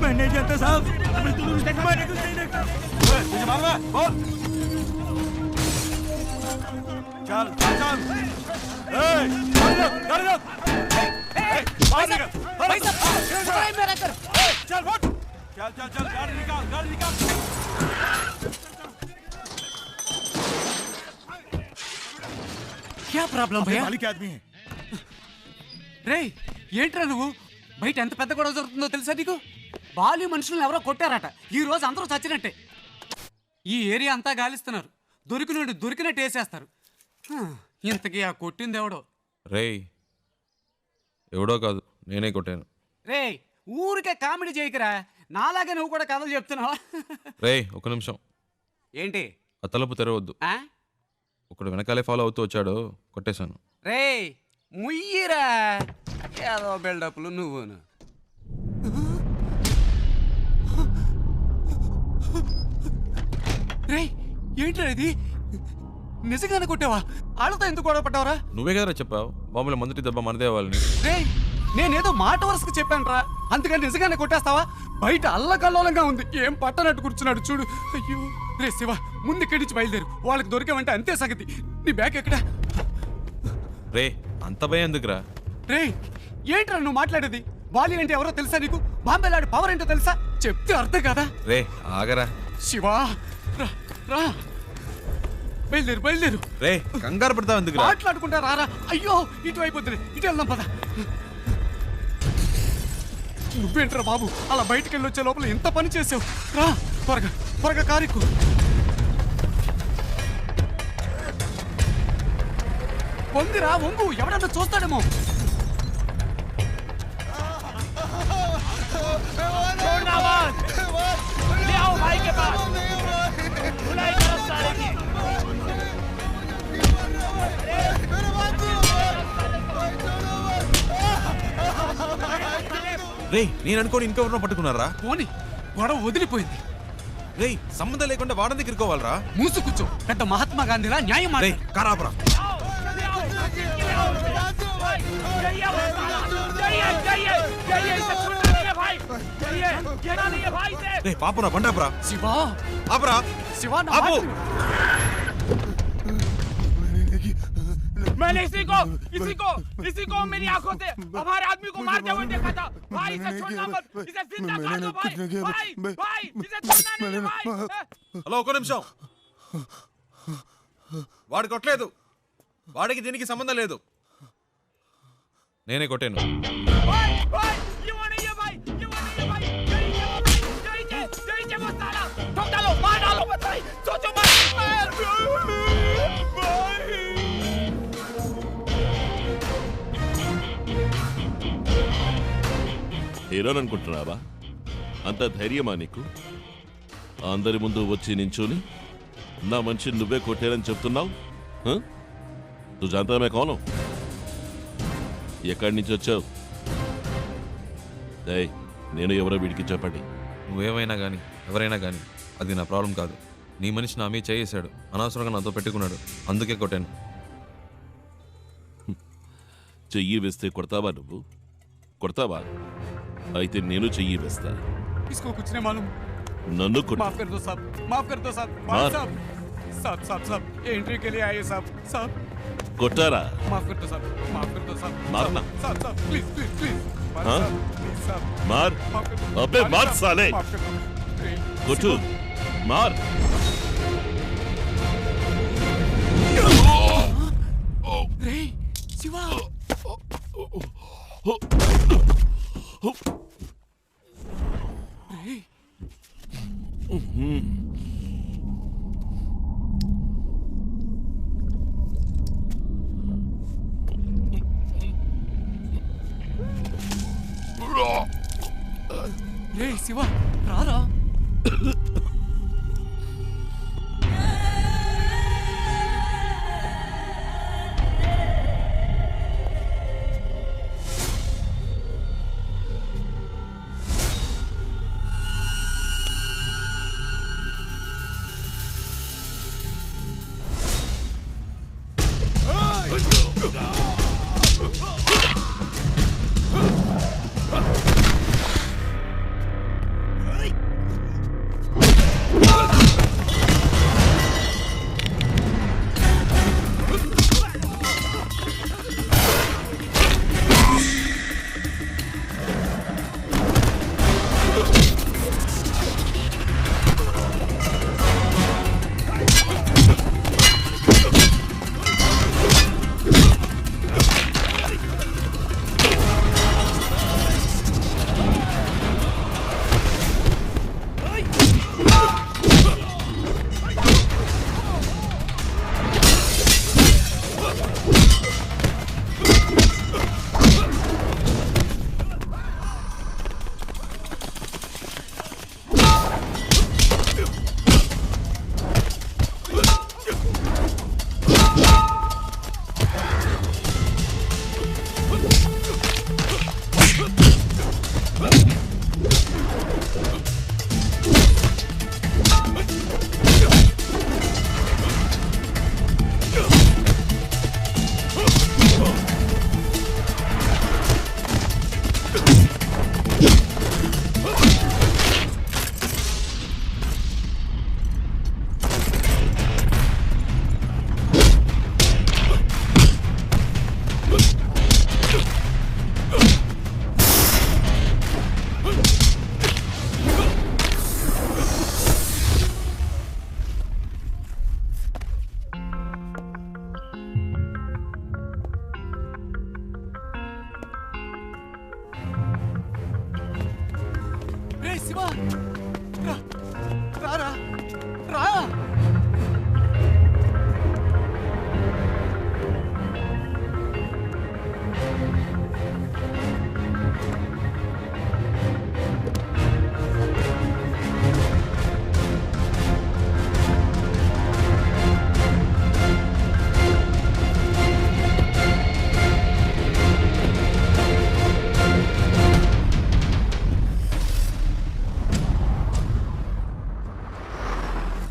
मैं नहीं जानता साहब, मैं तो कुछ देखा, मैंने कुछ नहीं देखा। मुझे मालूम है, बोल। चल, चल। गाड़ी रोक। बाहर निकल। भाई साहब, मेरा कर। चल, उठ। चल, गाड़ी निकाल। क्या प्रॉब्लम भैया? मालिक आदमी है। రే ఏంట్రా నువ్వు బయట ఎంత పెద్ద గొడవ జరుగుతుందో తెలుసా నీకు? బాలి మనుషులను ఎవరో కొట్టారట. ఈ రోజు అందరూ చచ్చినట్టే. ఈ ఏరియా అంతా గాలిస్తున్నారు. దొరికినట్టు వేసేస్తారు. ఇంతకీ ఆ కొట్టింది ఎవడో? రేయ్ ఎవడో కాదు, నేనే కొట్టాను. రే ఊరికే కామెడీ చేయకురా, నాలాగే నువ్వు కూడా కథలు చెప్తున్నావా? రేయ్ ఒక నిమిషం. ఏంటి? ఆ తలుపు తెరవద్దు. ఒకడు వెనకాలే ఫాలో అవుతూ వచ్చాడు, కొట్టేశాను. రే ముయ్యిరా, ఏదో బిల్డప్లు నువ్వును. రే ఏంట్రా ఇది? నిజంగానే కొట్టావా? ఆళ్ళతో ఎందుకు గొడవ పడ్డావరా? నువ్వే కదరా చెప్పావు మామూలు మొదటి దెబ్బ మనదే వాళ్ళని. రే నేనేదో మాట వరుసకు చెప్పాను రా, అందుకని నిజంగానే కొట్టేస్తావా? బయట అల్లకల్లోలంగా ఉంది, ఏం పట్టనట్టు కూర్చున్నాడు చూడు. అయ్యో రే శివ, ముందు ఇక్కడి నుంచి బయలుదేరు. వాళ్ళకి దొరికామంటే అంతే సంగతి. నీ బ్యాగ్ ఎక్కడా? రే అంత భయం ఎందుకురా? రే ఏంట్రా నువ్వు మాట్లాడేది? బాలి అంటే ఎవరో తెలుసా నీకు? బాంబేలాడి పవర్ ఏంటో తెలుసా? చెప్తే అర్థం కదా. రే ఆగరా శివా, రా బయలుదేరు. రే కంగారు పడతావు ఎందుకు? మాట్లాడుకుంటా రారా. అయ్యో ఇటు అయిపోతుంది, ఇటు వెళ్దాం పద. నువ్వేంట్రా బాబు అలా బయటికి వెళ్ళి వచ్చే లోపల ఎంత పని చేసావు? రా త్వరగా కారెక్కు. వంగిరా వంగు, ఎవడన్నా చూస్తాడేమో. రే నేను అనుకోని ఇంకెవరినో పట్టుకున్నారా? పోనీ గొడవ వదిలిపోయింది. రే సంబంధం లేకుండా వాడని దగ్గరుకోవాలరా? మూసు కూర్చో, పెద్ద మహాత్మా గాంధీలా న్యాయం. రే కారాపరా. రే పాపురా బండాపురా. శివా ఆపరా. శివా ఆపు. मैंने इसी को मेरी आंखों से हमारे आदमी को मारते हुए देखा था। भाई इसे छोड़ना मत, इसे जिंदा कर दो भाई, इसे छोड़ना नहीं भाई। హలో ఒక నిమిషం. వాడు కొట్టలేదు, వాడికి దీనికి సంబంధం లేదు. నేనే కొట్టాను. హీరోని అనుకుంటున్నావా? అంత ధైర్యమా నీకు? అందరి ముందు వచ్చి నించోని నా మనిషిని నువ్వే కొట్టారని చెప్తున్నావు? నువ్వు జాంతమే కోను? ఎక్కడి నుంచి వచ్చావు? నేను ఎవరో వీడికి చెప్పండి. నువ్వేమైనా కానీ ఎవరైనా కానీ అది నా ప్రాబ్లం కాదు. నీ మనిషి నా మీద చేసాడు, అనవసరంగా నాతో పెట్టుకున్నాడు, అందుకే కొట్టాను. చెయ్యి వేస్తే కొడతావా నువ్వు? కొడతావా? అయితే నేను చెయ్యి వేస్తా. इसको कुछ नहीं मालूम. నన్ను కొట్టు. माफ कर दो साहब, माफ कर दो साहब. मार साहब, साहब साहब साहब ये एंट्री के लिए आए साहब. साहब కొట్టారా? माफ कर दो साहब, माफ कर दो साहब. मारना. साहब साहब प्लीज प्लीज प्लीज. हाँ? प्लीज साहब. मार. माफ कर दो. अबे मार साले. माफ कर दो. కొట్టు. మార్. రే శివ. రే రే శివ రారా. శివ రా రా రా.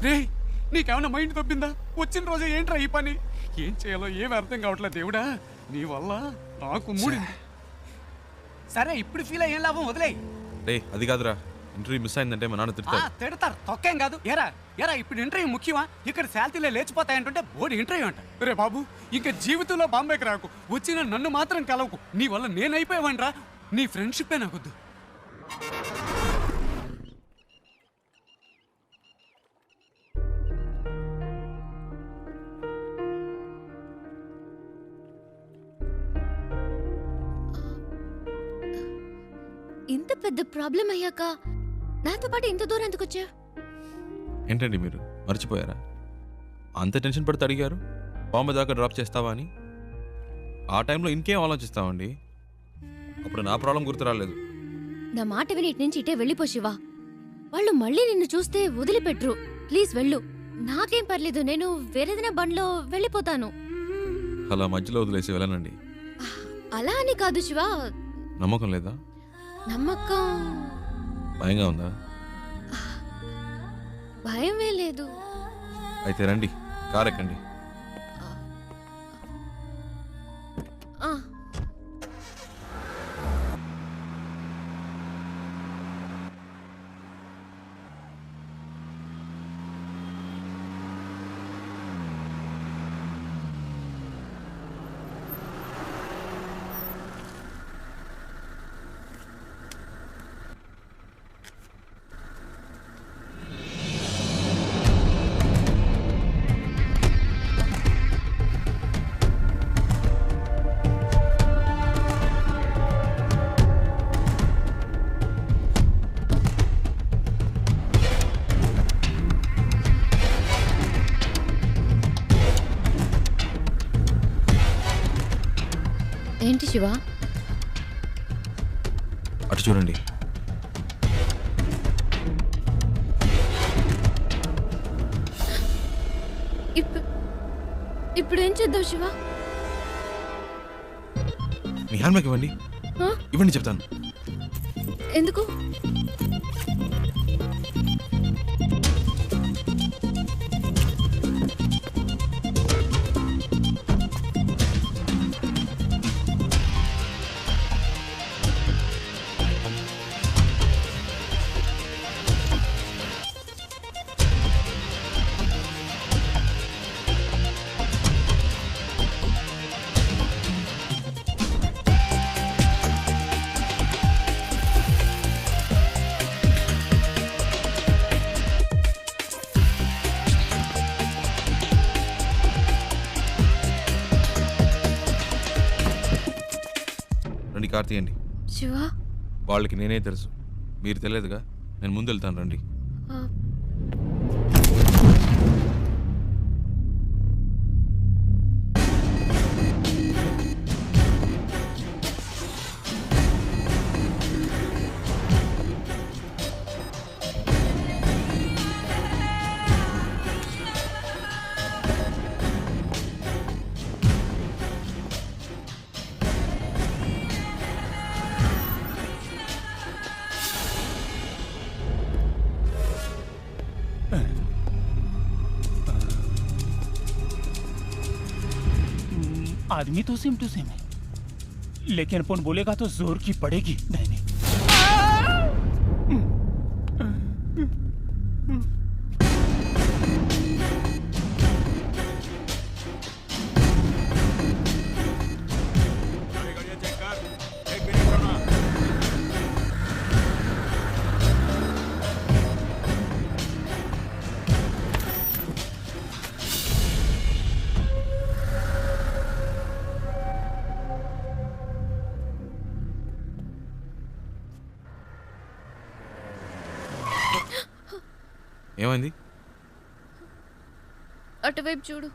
రే నీకేమన్నా మైండ్ తప్పిందా? వచ్చిన రోజే ఏంట్రా ఈ పని? ఏం చేయాలో ఏం అర్థం కావట్లేదు దేవుడా. నీ వల్ల నాకు మూడింది. సరే ఇప్పుడు ఫీల్ అయ్యేం లాభం, వదిలే. రే అది కాదురా, ఇంటర్వ్యూ మిస్ అయిందంటే మా నాన్న తిడతారు. తిడతారు, తొక్కేం కాదు. ఎరా ఎరా ఇప్పుడు ఇంటర్వ్యూ ముఖ్యమా? ఇక్కడ శాలరీలే లేచిపోతాయంటుంటే బోర్డు ఇంటర్వ్యూ అంట. రే బాబు ఇంకా జీవితంలో బాంబేకి రాకు, వచ్చిన నన్ను మాత్రం కలవకు. నీ వల్ల నేనైపోయావనరా. నీ ఫ్రెండ్షిప్పే నాకొద్దు. ఇంత పెద్ద ప్రాబ్లం అయ్యాక నాతో పాటు ఇంత దూరం ఎందుకు వచ్చా? ఏంటండి మీరు మర్చిపోయారా? అంత టెన్షన్ పడితే అడిగారు బాంబే దాకా డ్రాప్ చేస్తావా అని. ఆ టైంలో ఇంకేం ఆలోచిస్తామండి. అప్పుడు నా ప్రాబ్లం గుర్తు రాలేదు, నా మాట విని ఇటు నుంచి ఇటే వెళ్ళిపో శివ. వాళ్ళు మళ్ళీ నిన్ను చూస్తే వదిలిపెట్టరు. ప్లీజ్ వెళ్ళు. నాకేం పర్లేదు, నేను వేరేదైనా బండ్లో వెళ్ళిపోతాను. అలా మధ్యలో వదిలేసి వెళ్ళనండి. అలా అని కాదు శివ. నమ్మకం లేదా? నమ్మకం. భయంగా ఉందా? భయమే లేదు. అయితే రండి, కార్ ఎక్కండి. ఆ. ఏంటి శివ? అటు చూడండి. ఇప్పుడు ఏం చేద్దాం శివ? మీ హ్యాండ్ బ్యాగ్ ఇవ్వండి. ఇవ్వండి చెప్తాను. ఎందుకు? రండి, కార్ తీయండి. శివ, వాళ్ళకి నేనే తెలుసు, మీరు తెలియదుగా. నేను ముందు వెళ్తాను, రండి. आदमी तो सेम टू सेम है, लेकिन अपन बोलेगा तो जोर की पड़ेगी। नहीं ఏమైంది? అటువైపు చూడు.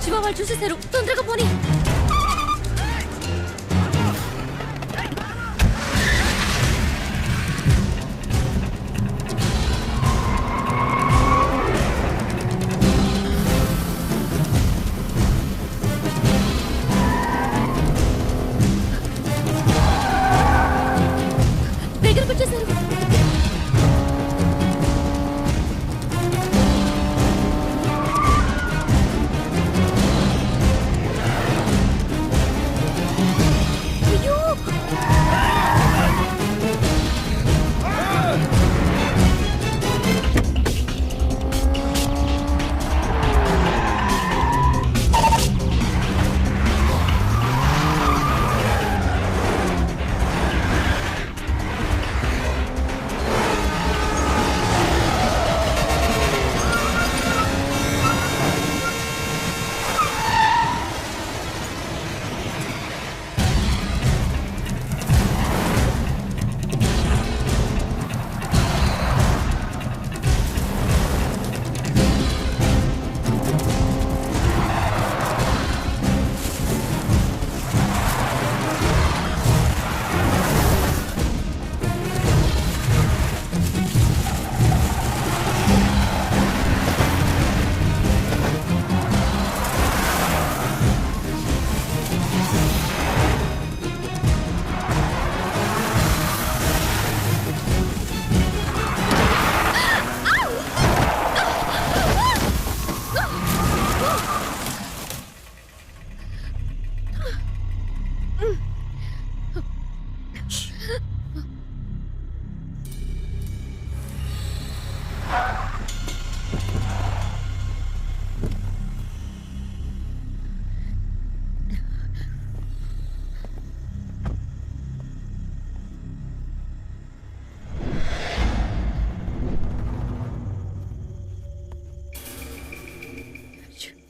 శివ, వాళ్ళు చూసేశారు. తొందరగా పోనీ.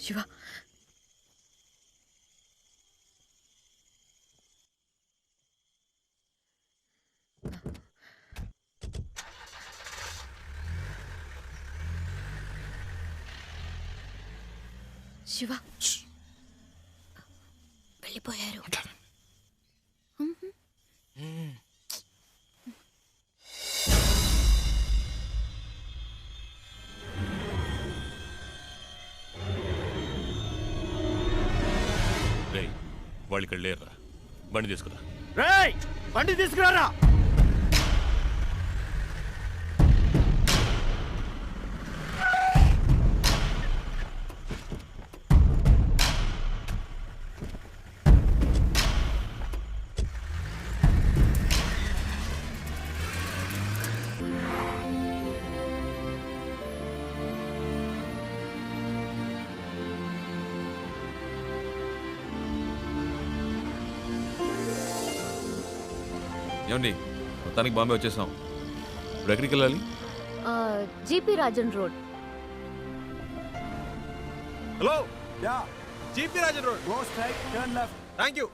శివ శివ వెళ్ళిపోయారు. రేయ్ వాళ్ళు ఇక్కడ లేరురా, బండి తీసుకురా. రేయ్ బండి తీసుకురారా. ఏమండి మొత్తానికి బాంబే వచ్చేసాం. ఇప్పుడు ఎక్కడికి వెళ్ళాలి? GP Rajan road. Hello yeah GP Rajan road. Go straight turn left. Thank you.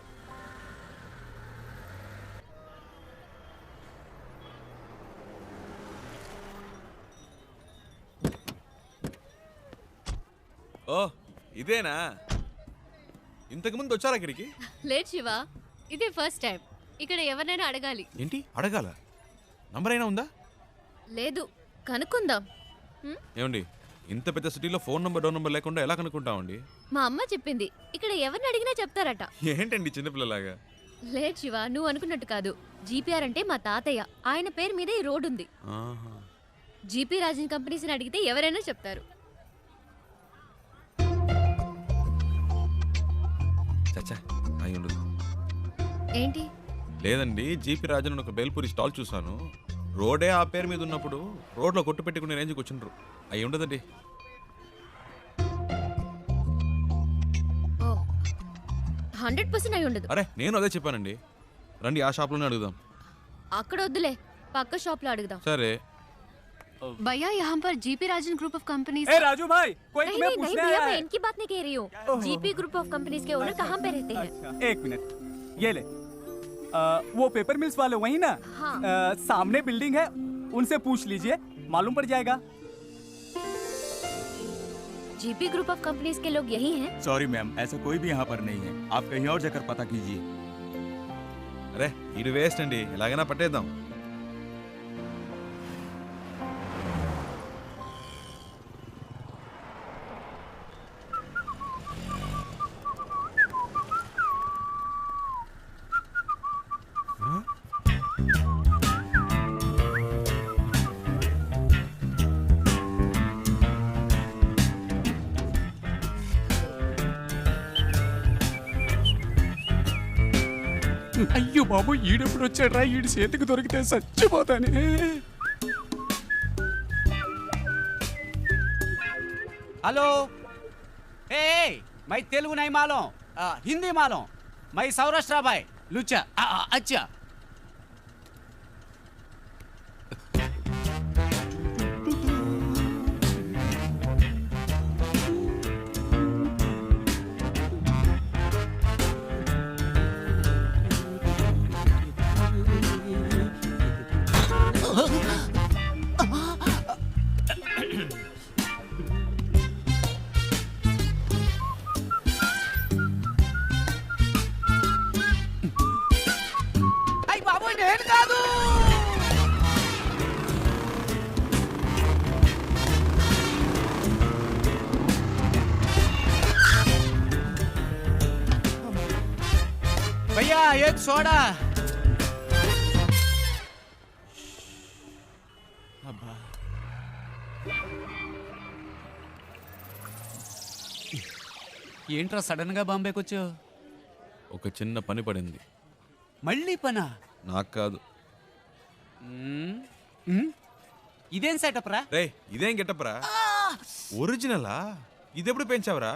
ఓ ఇదేనా? ఇంతకుముందు వచ్చారా ఇక్కడికి? లేదు శివ, ఇదే ఫస్ట్ టైం. ఇక్కడ ఎవరినైనా అడగాలి. ఏంటి అడగాల? నంబర్ అయినా ఉందా? లేదు, కనుక్కుందాం. ఏమండి ఇంత పెద్ద సిటీలో ఫోన్ నంబర్ డోర్ నంబర్ లేకుండా ఎలా కనుక్కుంటామండి? మా అమ్మ చెప్పింది ఇక్కడ ఎవరిని అడిగినా చెప్తారట. ఏంటండి చిన్నపిల్లలాగా? లేదు శివ, నువ్వు అనుకున్నట్టు కాదు. జీపీఆర్ అంటే మా తాతయ్య, ఆయన పేరు మీద ఈ రోడ్ ఉంది. జీపీ రాజన్ కంపెనీస్ని అడిగితే ఎవరైనా చెప్తారు. చచ్చా అయి ఉండదు. ఏంటి? లేదండి, జీపీ రాజన్ ఒక బేల్పూరి స్టాల్ చూసాను. రోడే ఆ పేరు మీద ఉన్నప్పుడు రోడ్లో కొట్టు పెట్టుకునే రేంజ్కి వచ్చిండ్రు. అయి ఉండదండి. 100% అయి ఉండదు. అరే నేను అదే చెప్పానండి. రండి ఆ షాప్లోనే అడుగుదాం. అక్కడ వద్దులే, పక్క షాప్ లో అడుగుదాం. సరే. भैया यहाँ पर GP Rajan group of companies. ए राजू भाई, कोई नहीं तुम्हें नहीं पूछने भैया, आया मैं है। इनकी बात नहीं कह रही हूँ। जीपी ग्रुप ऑफ कंपनीज के ओनर कहाँ पे रहते हैं? एक मिनट, ये ले। वो पेपर मिल्स वाले वही ना? हाँ। सामने बिल्डिंग है, उनसे पूछ लीजिए, मालूम पड़ जाएगा। जीपी ग्रुप ऑफ कंपनीज के लोग यही हैं? सॉरी मैम, ऐसा कोई भी यहाँ पर नहीं है। आप कहीं और जाकर पता कीजिए। అరే ఇది వేస్ట్ అండి, ఎలాగైనా పట్టేద్దాం. అయ్యో బాబు, ఈడెప్పుడు వచ్చాడ్రా? ఈడి చేతికి దొరికితే చచ్చిపోతానే. हेलो ए मैं तेलुगु नहीं मालूम, हिंदी मालूम। मैं सौराष्ट्र भाई लुच्चा। अच्छा भैया एक सोडा। ఏంట్రా సడన్ గా బాంబేకి వచ్చావు? ఒక చిన్న పని పడింది. మళ్ళీ పనా? నాకు కాదు. ఇదేం సెటప్ రా? రే ఇదేం గెటప్ రా? ఒరిజినలా? ఇది ఎప్పుడు పెంచావురా?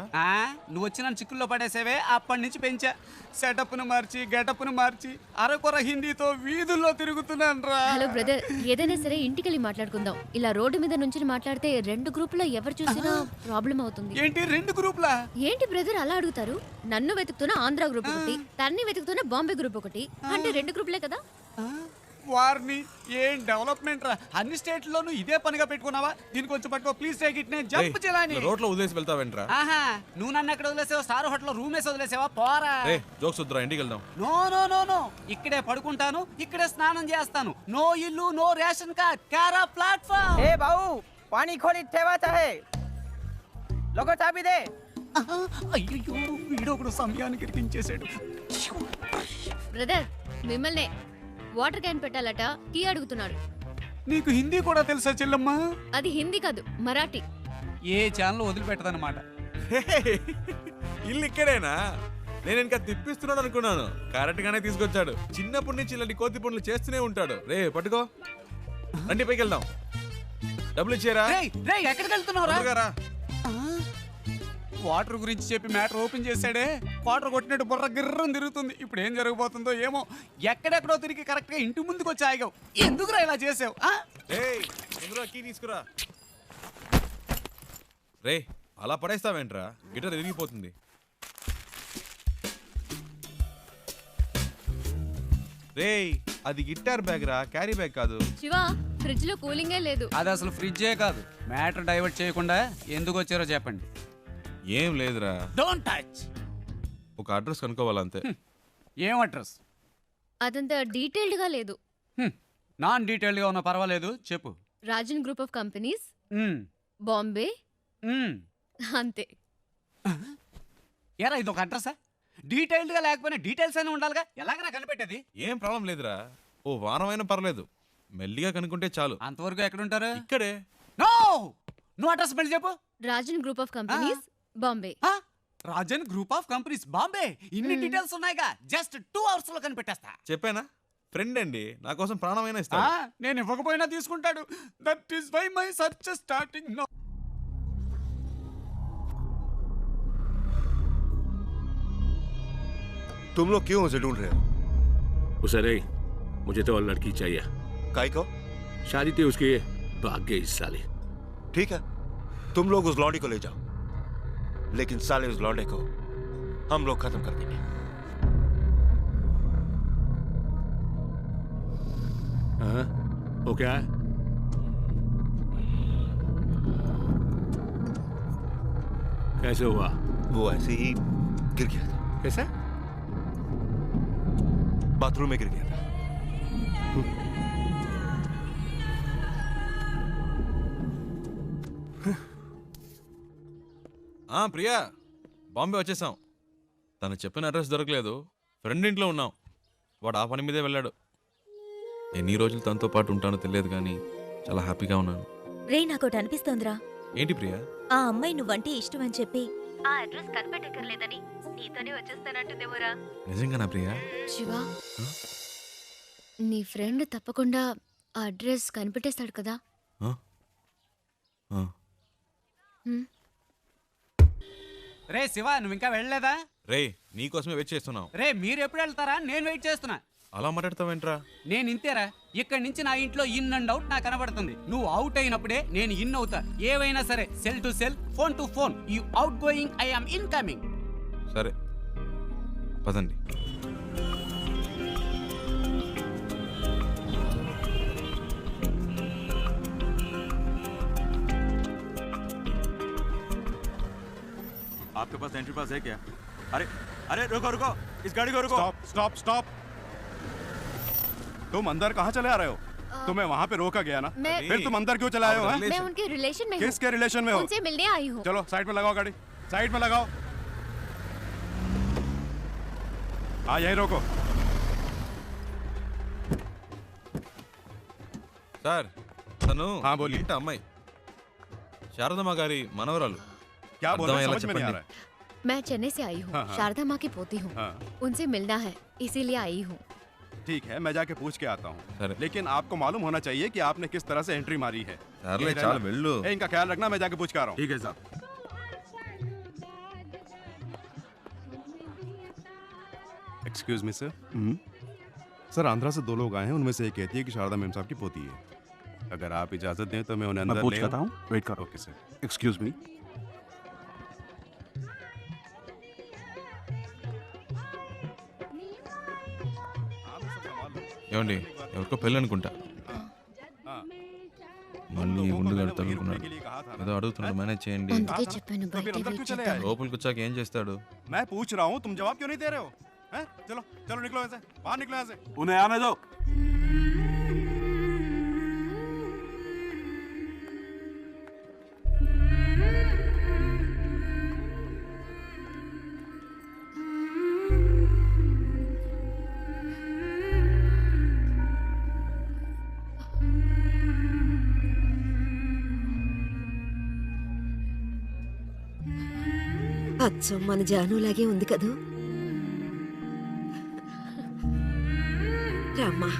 నువ్వు వచ్చి నన్ను చిక్కుల్లో పడేసేవే, అప్పటి నుంచి పెంచా. సెటప్ను మార్చి గెటప్ను మార్చి అరకొర హిందీతో వీధుల్లో తిరుగుతున్నాను రా. హలో బ్రదర్, ఏదైనా సరే ఇంటికెళ్ళి మాట్లాడుకుందాం. ఇలా రోడ్డు మీద నుంచి మాట్లాడితే 2 గ్రూపులో ఎవరు చూసినా ప్రాబ్లం అవుతుంది. ఏంటి 2 గ్రూపులా? ఏంటి బ్రదర్ అలా అడుగుతారు? నన్ను వెతుకుతున్న ఆంధ్ర గ్రూప్ ఒకటి, తన్ని వెతుకుతున్న బాంబే గ్రూప్ ఒకటి, అంటే 2 గ్రూపులే కదా. వారిని ఏం డెవలప్మెంట్ రా, అన్ని స్టేట్లోనూ ఇదే పనిగా పెట్టుకున్నావా? దీనికి వచ్చి పట్టుకో ప్లీజ్ టేక్ ఇట్, నేను జంప్ చేయాలని. రోడ్లో వదిలేసి వెళ్తావేంట్రా? ఆహా, నువ్వు నన్ను ఎక్కడ వదిలేసావా? స్టార్ హోటల్ రూమ్ వేసి వదిలేసావా? పోరా. జోక్స్ వద్దురా, ఇంటికి వెళ్దాం. నో నో నో నో, ఇక్కడే పడుకుంటాను, ఇక్కడే స్నానం చేస్తాను. నో ఇల్లు, నో రేషన్ కార్డ్, కారా ప్లాట్ఫామ్. ఏ బావు, పానీ ఖోలి ठेवायचा है, लोगो चाबी दे. అయ్యో, వీడొకడు సమయానికి ఇరికించేశాడు. బ్రదర్ మిమ్మల్నే వాటర్ క్యాన్ పెట్టాలట, కీ అడుగుతున్నాడు. నీకు హిందీ కూడా తెలుసా చెల్లమ్మా? అది హిందీ కాదు, మరాఠీ. ఏ ఛానల్ వదిలిపెట్టదన్నమాట. ఇల్లు ఇక్కడేనా? నేను ఇంకా తిప్పిస్తున్నాడు అనుకున్నాను. కరెక్ట్ గానే తీసుకొచ్చాడు. చిన్నప్పటి నుంచి ఇలాంటి కోతి పనులు చేస్తూనే ఉంటాడు. రే పట్టుకో, రండి పైకి వెళ్దాం. డబ్బులు ఇచ్చారా? ఎక్కడికి వెళ్తున్నావురా? వాటర్ గురించి చెప్పి మ్యాటర్ ఓపెన్ చేశాడే, వాటర్ కొట్టినట్టు బుర్ర గిర్రం తిరుగుతుంది. ఇప్పుడు ఏం జరగబోతుందో ఏమో. ఎక్కడెక్కడో తిరిగి కరెక్ట్ గా ఇంటి ముందుకు వచ్చి ఆగావు. ఎందుకురా ఇలా చేసావు? కీ తీసుకురా. రే అలా పడేస్తావేంట్రా, గిటార్ విరిగిపోతుంది. రే అది గిటార్ బ్యాగ్ రా, క్యారీ బ్యాగ్ కాదు. శివా, ఫ్రిడ్జ్ లో కూలింగే లేదు. అది అసలు ఫ్రిడ్జే కాదు. మ్యాటర్ డైవర్ట్ చేయకుండా ఎందుకు వచ్చారో చెప్పండి. ఏం లేదురా, డోంట్ టచ్. ఒక అడ్రస్ కనుక్కోవాలంతే. ఏం అడ్రస్? అదంత డీటెయిల్డ్ గా లేదు. నాన్ డీటెయిల్డ్ గా ఉన్నా పర్వాలేదు, చెప్పు. Rajan group of companies, Bombay, అంతే. ఏరా ఇది ఒక అడ్రసా? డీటెయిల్డ్ గా లేకపోయినా డీటెయిల్స్ అయినా ఉండాలిగా, ఎలాగైనా కనిపెట్టేది. ఏం ప్రాబ్లం లేదురా, ఓ వారమైనా పర్లేదు, మెల్లిగా కనుక్కుంటే చాలు. అంతవరకు ఎక్కడ ఉంటారు? ఇక్కడే. నో, నువ్వు అడ్రస్ మళ్ళీ చెప్పు. Rajan group of companies, Bombay. Rajan group of companies, Bombay. ఇన్ని డీటెయిల్స్ ఉన్నాయిగా, జస్ట్ 2 hours లో కనిపెట్టేస్తా. చెప్పానా, ఫ్రెండ్ అండి, నా కోసం ప్రాణమైనా ఇస్తా. నేను ఇవ్వకపోయినా తీసుకుంటాడు. That is why my search starting now. तुम लोग क्यों उसे ढूंढ रहे हो? उसे नहीं, मुझे तो और लड़की चाहिए। काय को? शादी थी उसकी, भाग गई इस साले। ठीक है, तुम लोग उस लौंडी को ले जाओ, लेकिन साले उस लौंडे को हम लोग खत्म कर देंगे। हाँ, वो क्या है? कैसे हुआ? वो ऐसे ही गिर गया था। कैसे? बाथरूम में गिर गया था। ప్రియా, బాంబే వచ్చేసాం. తను చెప్పిన అడ్రస్ దొరకలేదు, ఫ్రెండ్ ఇంట్లో ఉన్నాం. వాడు ఆ పని మీదే వెళ్ళాడు. ఎన్ని రోజులు తనతో పాటు ఉంటానో తెలియదు కానీ చాలా హ్యాపీగా ఉన్నాను. రే నాకోటి అనిపిస్తోందిరా. ఏంటి ప్రియా? ఆ అమ్మాయి నువ్వంటే ఇష్టం అని చెప్పి ఆ అడ్రస్ కనిపెట్టక్కర్లేదని నీతోనే వచ్చేస్తానంటుందేమోరా. నిజంగానా ప్రియా? శివా, నీ ఫ్రెండ్ తప్పకుండా ఆ అడ్రస్ కనిపెట్టేస్తాడు కదా. రే శివ, నువ్వు ఇంకా వెళ్ళలేదా? రే నీకోసమే వెయిట్ చేస్తున్నావు. రే మీరు ఎప్పుడు వెళ్తారా? నేను వెయిట్ చేస్తున్నా. అలా మాట్లాడతావేంట్రా? నేను ఇంతేరా, ఇక్కడి నుంచి నా ఇంట్లో ఇన్ అండ్ అవుట్ నాకు కనబడుతుంది. నువ్వు అవుట్ అయినప్పుడే నేను ఇన్ అవుతా. ఏవైనా సరే, cell to cell, phone to phone. You out going, I am in coming. సరే పదండి. आपके पास एंट्री पास है क्या? अरे अरे रुको रुको, इस गाड़ी को रुको। Stop stop stop. तुम अंदर कहाँ चले आ रहे हो? तुम्हें वहाँ पे रोका गया ना, फिर तुम अंदर क्यों चले आए हो? मैं उनके रिलेशन में हूँ। किसके रिलेशन में हो? उनसे मिलने आई हूँ। चलो साइड में लगाओ गाड़ी, साइड में लगाओ। हाँ यही रोको। సార్, తను बोलिए। ఇంటి అమ్మాయి, శారదమ్మ గారి మనవరాలు. क्या बोल रहे हैं? అర్థమయ్యేలా समझ में नहीं आ చెప్పండి. रहा है। मैं चेन्नई से आई हूँ, हाँ, हाँ। शारदा माँ की पोती हूँ। हाँ। उनसे मिलना है, इसीलिए आई हूँ। ठीक है, मैं जाके पूछ के आता हूँ, लेकिन आपको मालूम होना चाहिए कि आपने किस तरह से एंट्री मारी है। साले, यही चाल रहना। वेल्लू। इनका ख्याल रखना, मैं जाके पूछ के आ रहा हूँ। ठीक है साहब। Excuse me sir. Sir Andhra से 2 लोग आए हैं, उनमें से एक कहती है कि शारदा मैम साहब की पोती है। अगर आप इजाजत दें तो मैं उन्हें अंदर मैं पूछ ले लेता हूँ, वेट करो। Okay sir. Excuse me. ఏమండి ఎవరికో పెళ్ళి అనుకుంటా మళ్ళీ ఉండు కడతాడు అనుకున్నాడు ఏదో అడుగుతున్నాడు మేనేజ్ చేయండి అందుకే చెప్పాను బయట వెయిట్ చేద్దాం. లోపలికి వచ్చాక ఏం చేస్తాడు मैं पूछ रहा हूँ, तुम जवाब क्यों नहीं दे रहे हो? हैं? चलो चलो निकलो यहाँ से, बाहर निकलो यहाँ से। उन्हें आने दो। అచ్చం మన జానులాగే ఉంది కదూ. రామ్మా.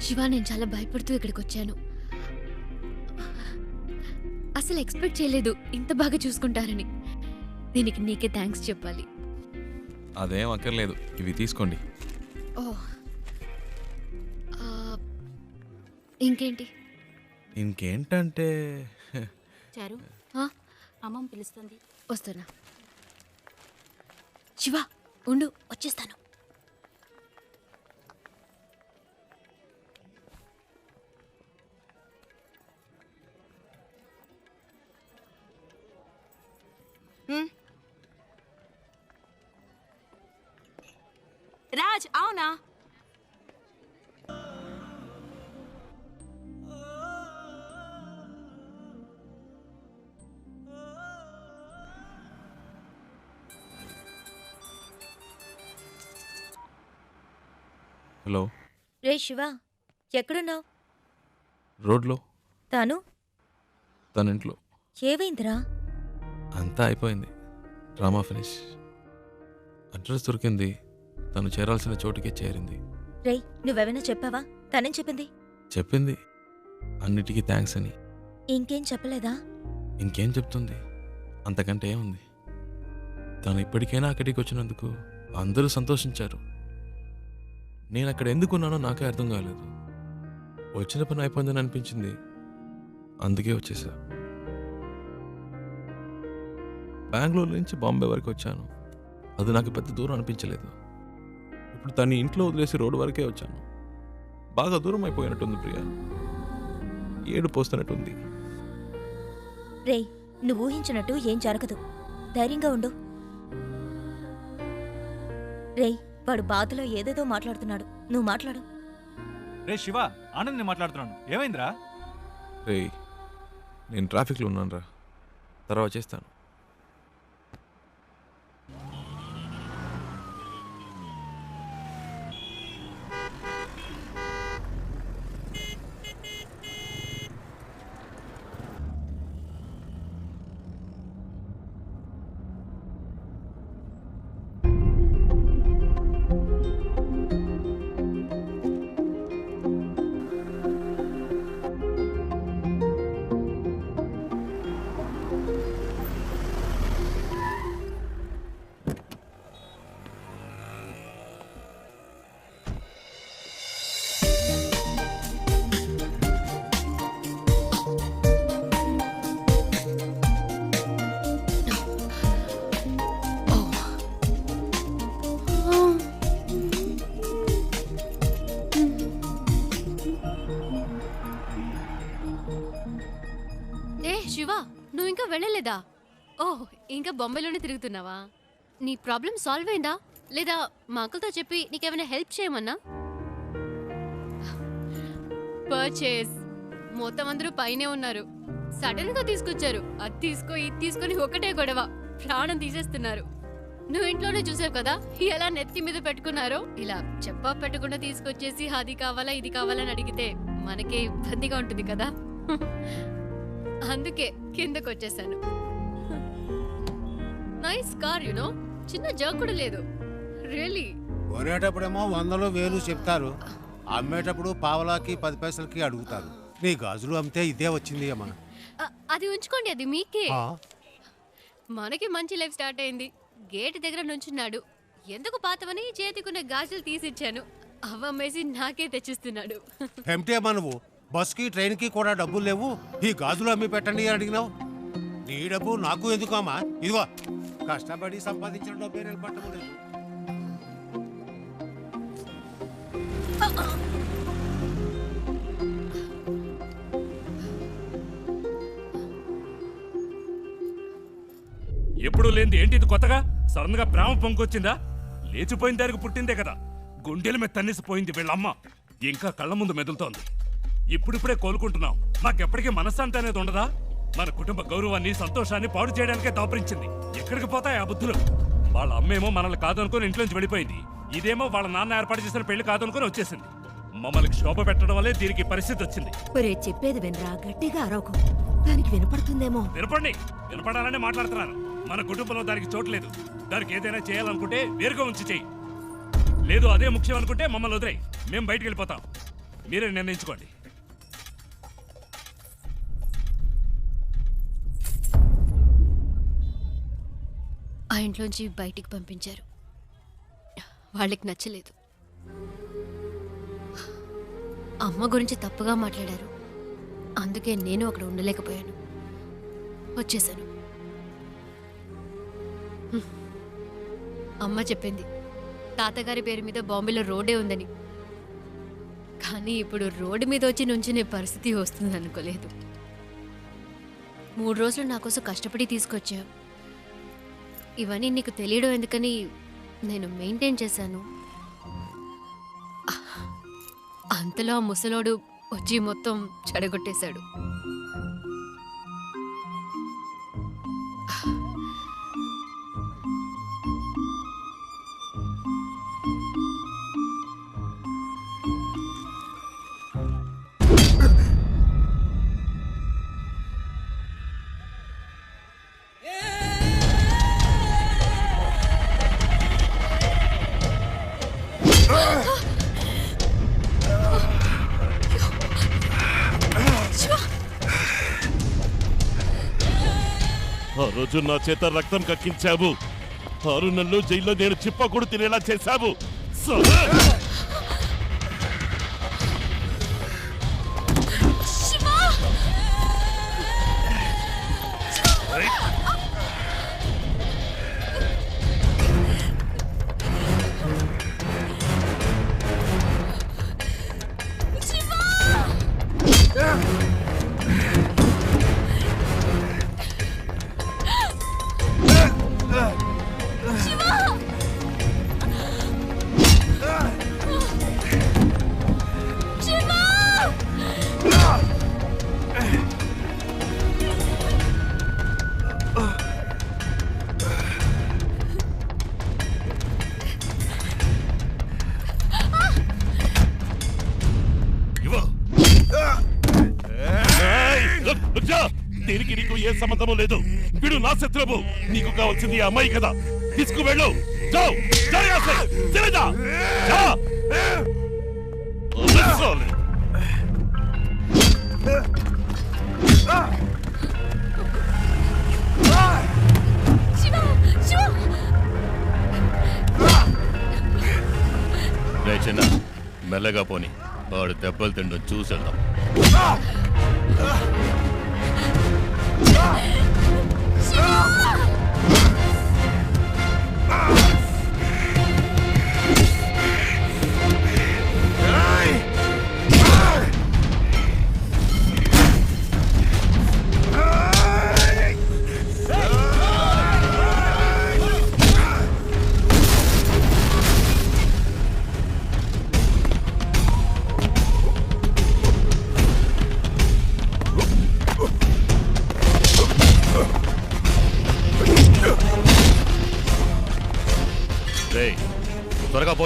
శివ, నేను చాలా భయపడుతూ ఇక్కడికి వచ్చాను. అసలు ఎక్స్పెక్ట్ చేయలేదు ఇంత బాగా చూసుకుంటారని. దీనికి నీకే థ్యాంక్స్ చెప్పాలి. అదేం అక్కర్లేదు, ఇవి తీసుకోండి. ఓ, ఇంకేంటి? ఇంకేంటంటే చారు అమ్మమ్మ పిలుస్తుంది. వస్తున్నా. శివ ఉండు, వచ్చేస్తాను. రాజ్ అవునా? హలో. రే శివ, ఎక్కడున్నావు? రోడ్లో. తాను తన ఇంట్లో. ఏవైందిరా? అంతా అయిపోయింది, డ్రామా ఫినిష్. అడ్రస్ దొరికింది, తను చేరాల్సిన చోటుకే చేరింది. రే, నువ్వెవైనా చెప్పావా? తనేం చెప్పింది? చెప్పింది అన్నిటికీ థ్యాంక్స్ అని. ఇంకేం చెప్పలేదా? ఇంకేం చెప్తుంది, అంతకంటే ఏముంది. తను ఇప్పటికైనా అక్కడికి వచ్చినందుకు అందరూ సంతోషించారు. నేను అక్కడ ఎందుకున్నానో నాకే అర్థం కాలేదు. వచ్చిన పని అయిపోయిందని అనిపించింది, అందుకే వచ్చేసా. బెంగళూరు నుంచి బాంబే వరకు వచ్చాను, అది నాకు పెద్ద దూరం అనిపించలేదు. ఇప్పుడు తను ఇంట్లో వదిలేసి రోడ్డు వరకే వచ్చాను. బాగా దూరం అయిపోయినట్టుంది ప్రియా, ఏడు పోస్తున్నట్టుంది. రే, నువ్వు ఊహించినట్టు ఏం జరగదు, ధైర్యంగా ఉండు. రే, వాడు బాధలో ఏదేదో మాట్లాడుతున్నాడు, నువ్వు మాట్లాడు. రే శివ, ఆనంద్ నేను మాట్లాడుతున్నాను. ఏమైందిరా? రే, నేను ట్రాఫిక్లో ఉన్నాను రా, తర్వాత చేస్తాను. వెళ్ళలేదా? ఓహ్, ఇంకా బొంబాయిలోనే తిరుగుతున్నావా? నీ ప్రాబ్లం సాల్వ్ అయిందా లేదా మా అంకుల్తో చెప్పి నీకేమైనా హెల్ప్ చేయమన్నా? పర్చేస్ మొత్తం అందరూ పైనే ఉన్నారు. సడన్ గా తీసుకొచ్చారు. అది తీసుకో ఇది తీసుకొని ఒకటే గొడవ, ప్రాణం తీసేస్తున్నారు. నువ్వు ఇంట్లోనే చూసావు కదా ఎలా నెత్తి మీద పెట్టుకున్నారో. ఇలా చెప్పా పెట్టకుండా తీసుకొచ్చేసి అది కావాలా ఇది కావాలని అడిగితే మనకే ఇబ్బందిగా ఉంటుంది కదా. అందుకే కిందకు వచ్చేసాను. నైస్ కార్ యునో, చిన్న జర్క్ కూడా లేదు. రియలీ. కొనేటప్పుడేమో 100 1000 చెప్తారు, అమ్మేటప్పుడు పావలాకి 10 పైసలకి అడుగుతారు. నీ గాజులు అమ్మితే ఇదే వచ్చింది అమ్మా. అది ఉంచుకోండి, అది మీకే. మనకి మంచి లైఫ్ స్టార్ట్ అయింది. గేట్ దగ్గర నుంచున్నాడు. ఎందుకు పాతవని చేతికున్న గాజులు తీసిచ్చాను. అవమ్మేసి నాకే తెచ్చిస్తున్నాడు. ఏమిటి అమ్మా నువ్వు? బస్కి ట్రైన్కి కూడా డబ్బులు లేవు, ఈ గాజులు అమ్మి పెట్టండి అని అడిగినావు. నీ డబ్బు నాకు ఎందుకు అమ్మా? ఇదిగో కష్టపడి సంపాదించిన డబ్బే నిలబట్టము లేదు. ఎప్పుడు లేనిది ఏంటి ఇది కొత్తగా? సడన్ గా ప్రేమ పొంగొచ్చిందా? లేచిపోయిన దానికి పుట్టిందే కదా. గుండెల మీద తన్నేసిపోయింది వీళ్ళమ్మ. ఇంకా కళ్ళ ముందు మెదులుతోంది. ఇప్పుడిప్పుడే కోలుకుంటున్నాం. మాకెప్పటికీ మనశ్శాంతి అనేది ఉండదా? మన కుటుంబ గౌరవాన్ని సంతోషాన్ని పాడు చేయడానికే దాపరించింది. ఎక్కడికి పోతాయి ఆ బుద్ధులు? వాళ్ళ అమ్మేమో మనల్ని కాదనుకుని ఇంట్లోంచి వెళ్ళిపోయింది. ఇదేమో వాళ్ళ నాన్న ఏర్పాటు చేసిన పెళ్లి కాదనుకుని వచ్చేసింది. మమ్మల్ని శోభ పెట్టడం వల్లే దీనికి పరిస్థితి వచ్చింది. ఒరే చెప్పేది వినరా, గట్టిగా అరవకు, దానికి వినపడుతుందేమో. వినపండి, వినపడాలని మాట్లాడుతున్నాను. మన కుటుంబంలో దానికి చోటు లేదు. దానికి ఏదైనా చేయాలనుకుంటే వేరుగా ఉంచి చెయ్యి. లేదు అదే ముఖ్యం అనుకుంటే మమ్మల్ని వదిలేయి, మేము బయటికి వెళ్ళిపోతాం. మీరే నిర్ణయించుకోండి. ఆ ఇంట్లోంచి బయటికి పంపించారు. వాళ్ళకి నచ్చలేదు. అమ్మ గురించి తప్పుగా మాట్లాడారు. అందుకే నేను అక్కడ ఉండలేకపోయాను, వచ్చేసాను. అమ్మ చెప్పింది తాతగారి పేరు మీద బాంబేలో రోడ్డే ఉందని. కానీ ఇప్పుడు రోడ్డు మీద వచ్చి నుంచునే పరిస్థితి వస్తుంది అనుకోలేదు. 3 రోజులు నా కోసం కష్టపడి తీసుకొచ్చా. ఇవన్నీ నీకు తెలియడం ఎందుకని నేను మెయింటైన్ చేశాను. అంతలో ఆ ముసలోడు వచ్చి మొత్తం చెడగొట్టేశాడు. ఆ రోజు నా చేత రక్తం కక్కించావు. 6 నెలలు జైల్లో నేను చిప్పకూడు తినేలా చేశావు. దీనికి నీకు ఏ సంబంధము లేదు. వీడు నా శత్రువు. నీకు కావాల్సింది ఈ అమ్మాయి కదా. తీసుకువెళ్ళు. చిన్న మెల్లగా పోని, వాడు దెబ్బలు తిండం చూసేద్దాం.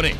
పోనీ.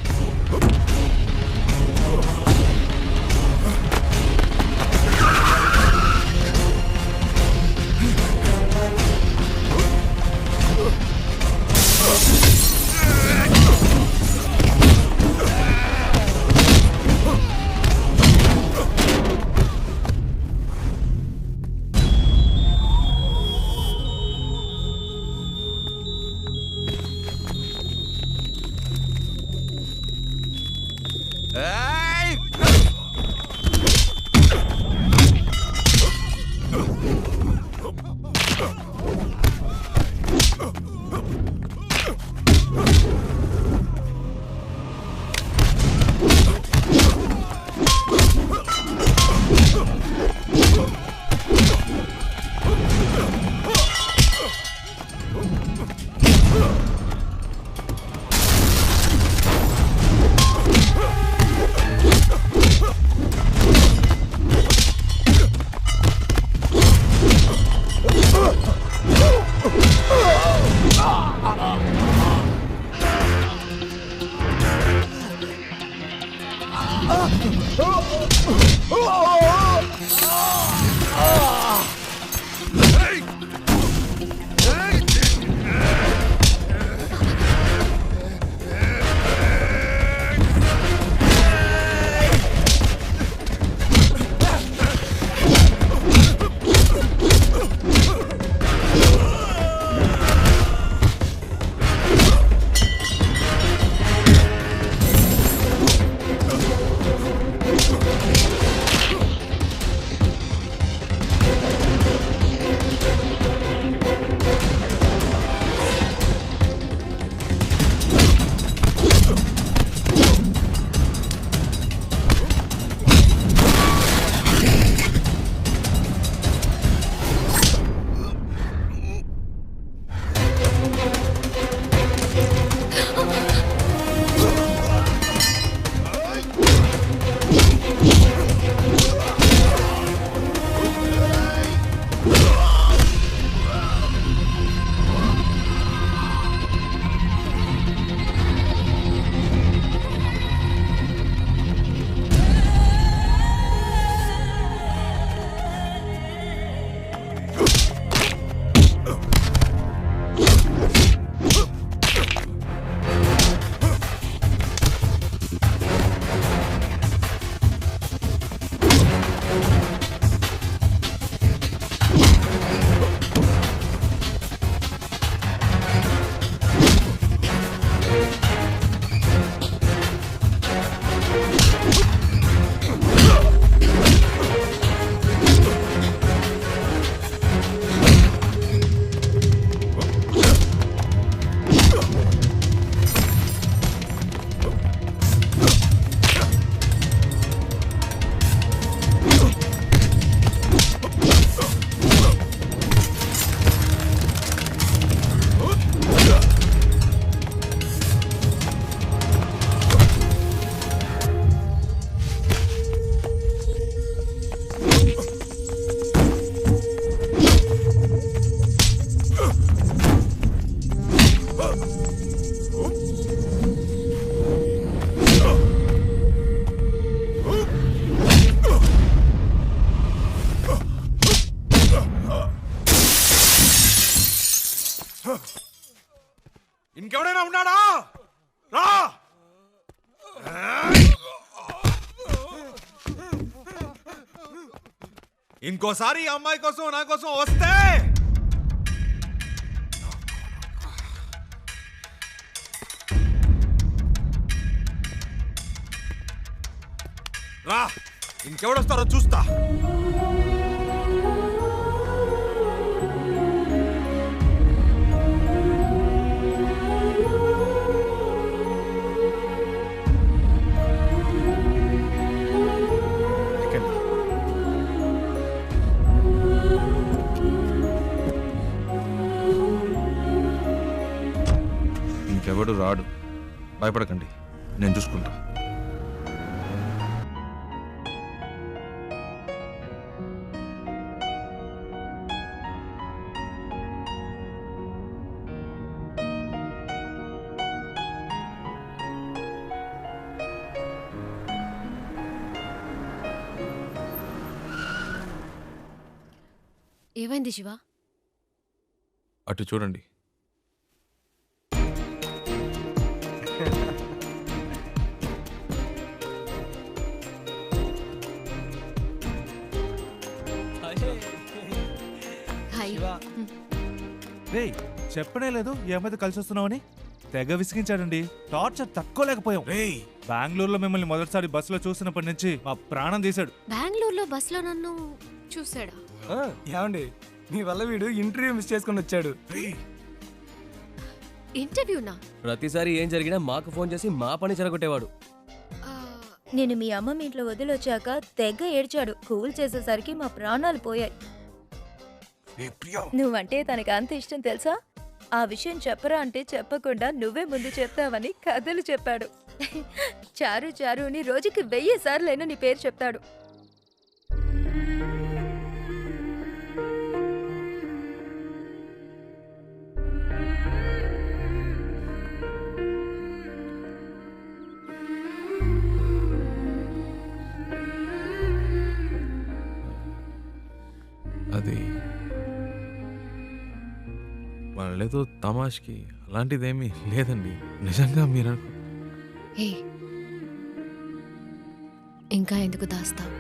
ఇంకెవడైనా ఉన్నాడా? రా! ఇంకోసారి ఈ అమ్మాయి కోసం నా కోసం వస్తే రా, ఇంకెవడొస్తారో చూస్తా. ఇంకెవడు రాడు, భయపడకండి, నేను చూసుకుంటా. ఏమైంది శివ? అటు చూడండి. హాయ్. రే చెప్పనే లేదు ఈ అమ్మాయితో కలిసి వస్తున్నామని. తెగ విసిగించాడండి. టార్చర్ తట్టుకోలేకపోయాం. బెంగళూరులో మిమ్మల్ని మొదటిసారి బస్సులో చూసినప్పటి నుంచి మా ప్రాణం తీశాడు. బెంగళూరులో బస్సులో నన్ను చూసాడా? ఏమండి మీ వల్ల వీడు ఇంటర్వ్యూ మిస్ చేసుకుని వచ్చాడు. ఇంటర్వ్యూనా? ప్రతిసారి ఏం జరిగినా మాకు ఫోన్ చేసి మా పని చెరగొట్టేవాడు. నేను మీ అమ్మమ్మ ఇంట్లో వదిలొచ్చాక తెగ ఏడ్చాడు. కూల్ చేసేసరికి మా ప్రాణాలు పోయాయి. నువ్వంటే తనకి అంత ఇష్టం తెలుసా? ఆ విషయం చెప్పరా అంటే చెప్పకుండా నువ్వే ముందు చెప్తావని కథలు చెప్పాడు. చారు చారు అని రోజుకి 1000 సార్లైనా నీ పేరు చెప్తాడు. అది వాళ్ళేదో తమాష్కి అలాంటిదేమీ లేదండి. నిజంగా మీరు ఏ ఇంకా ఎందుకు దాస్తావు?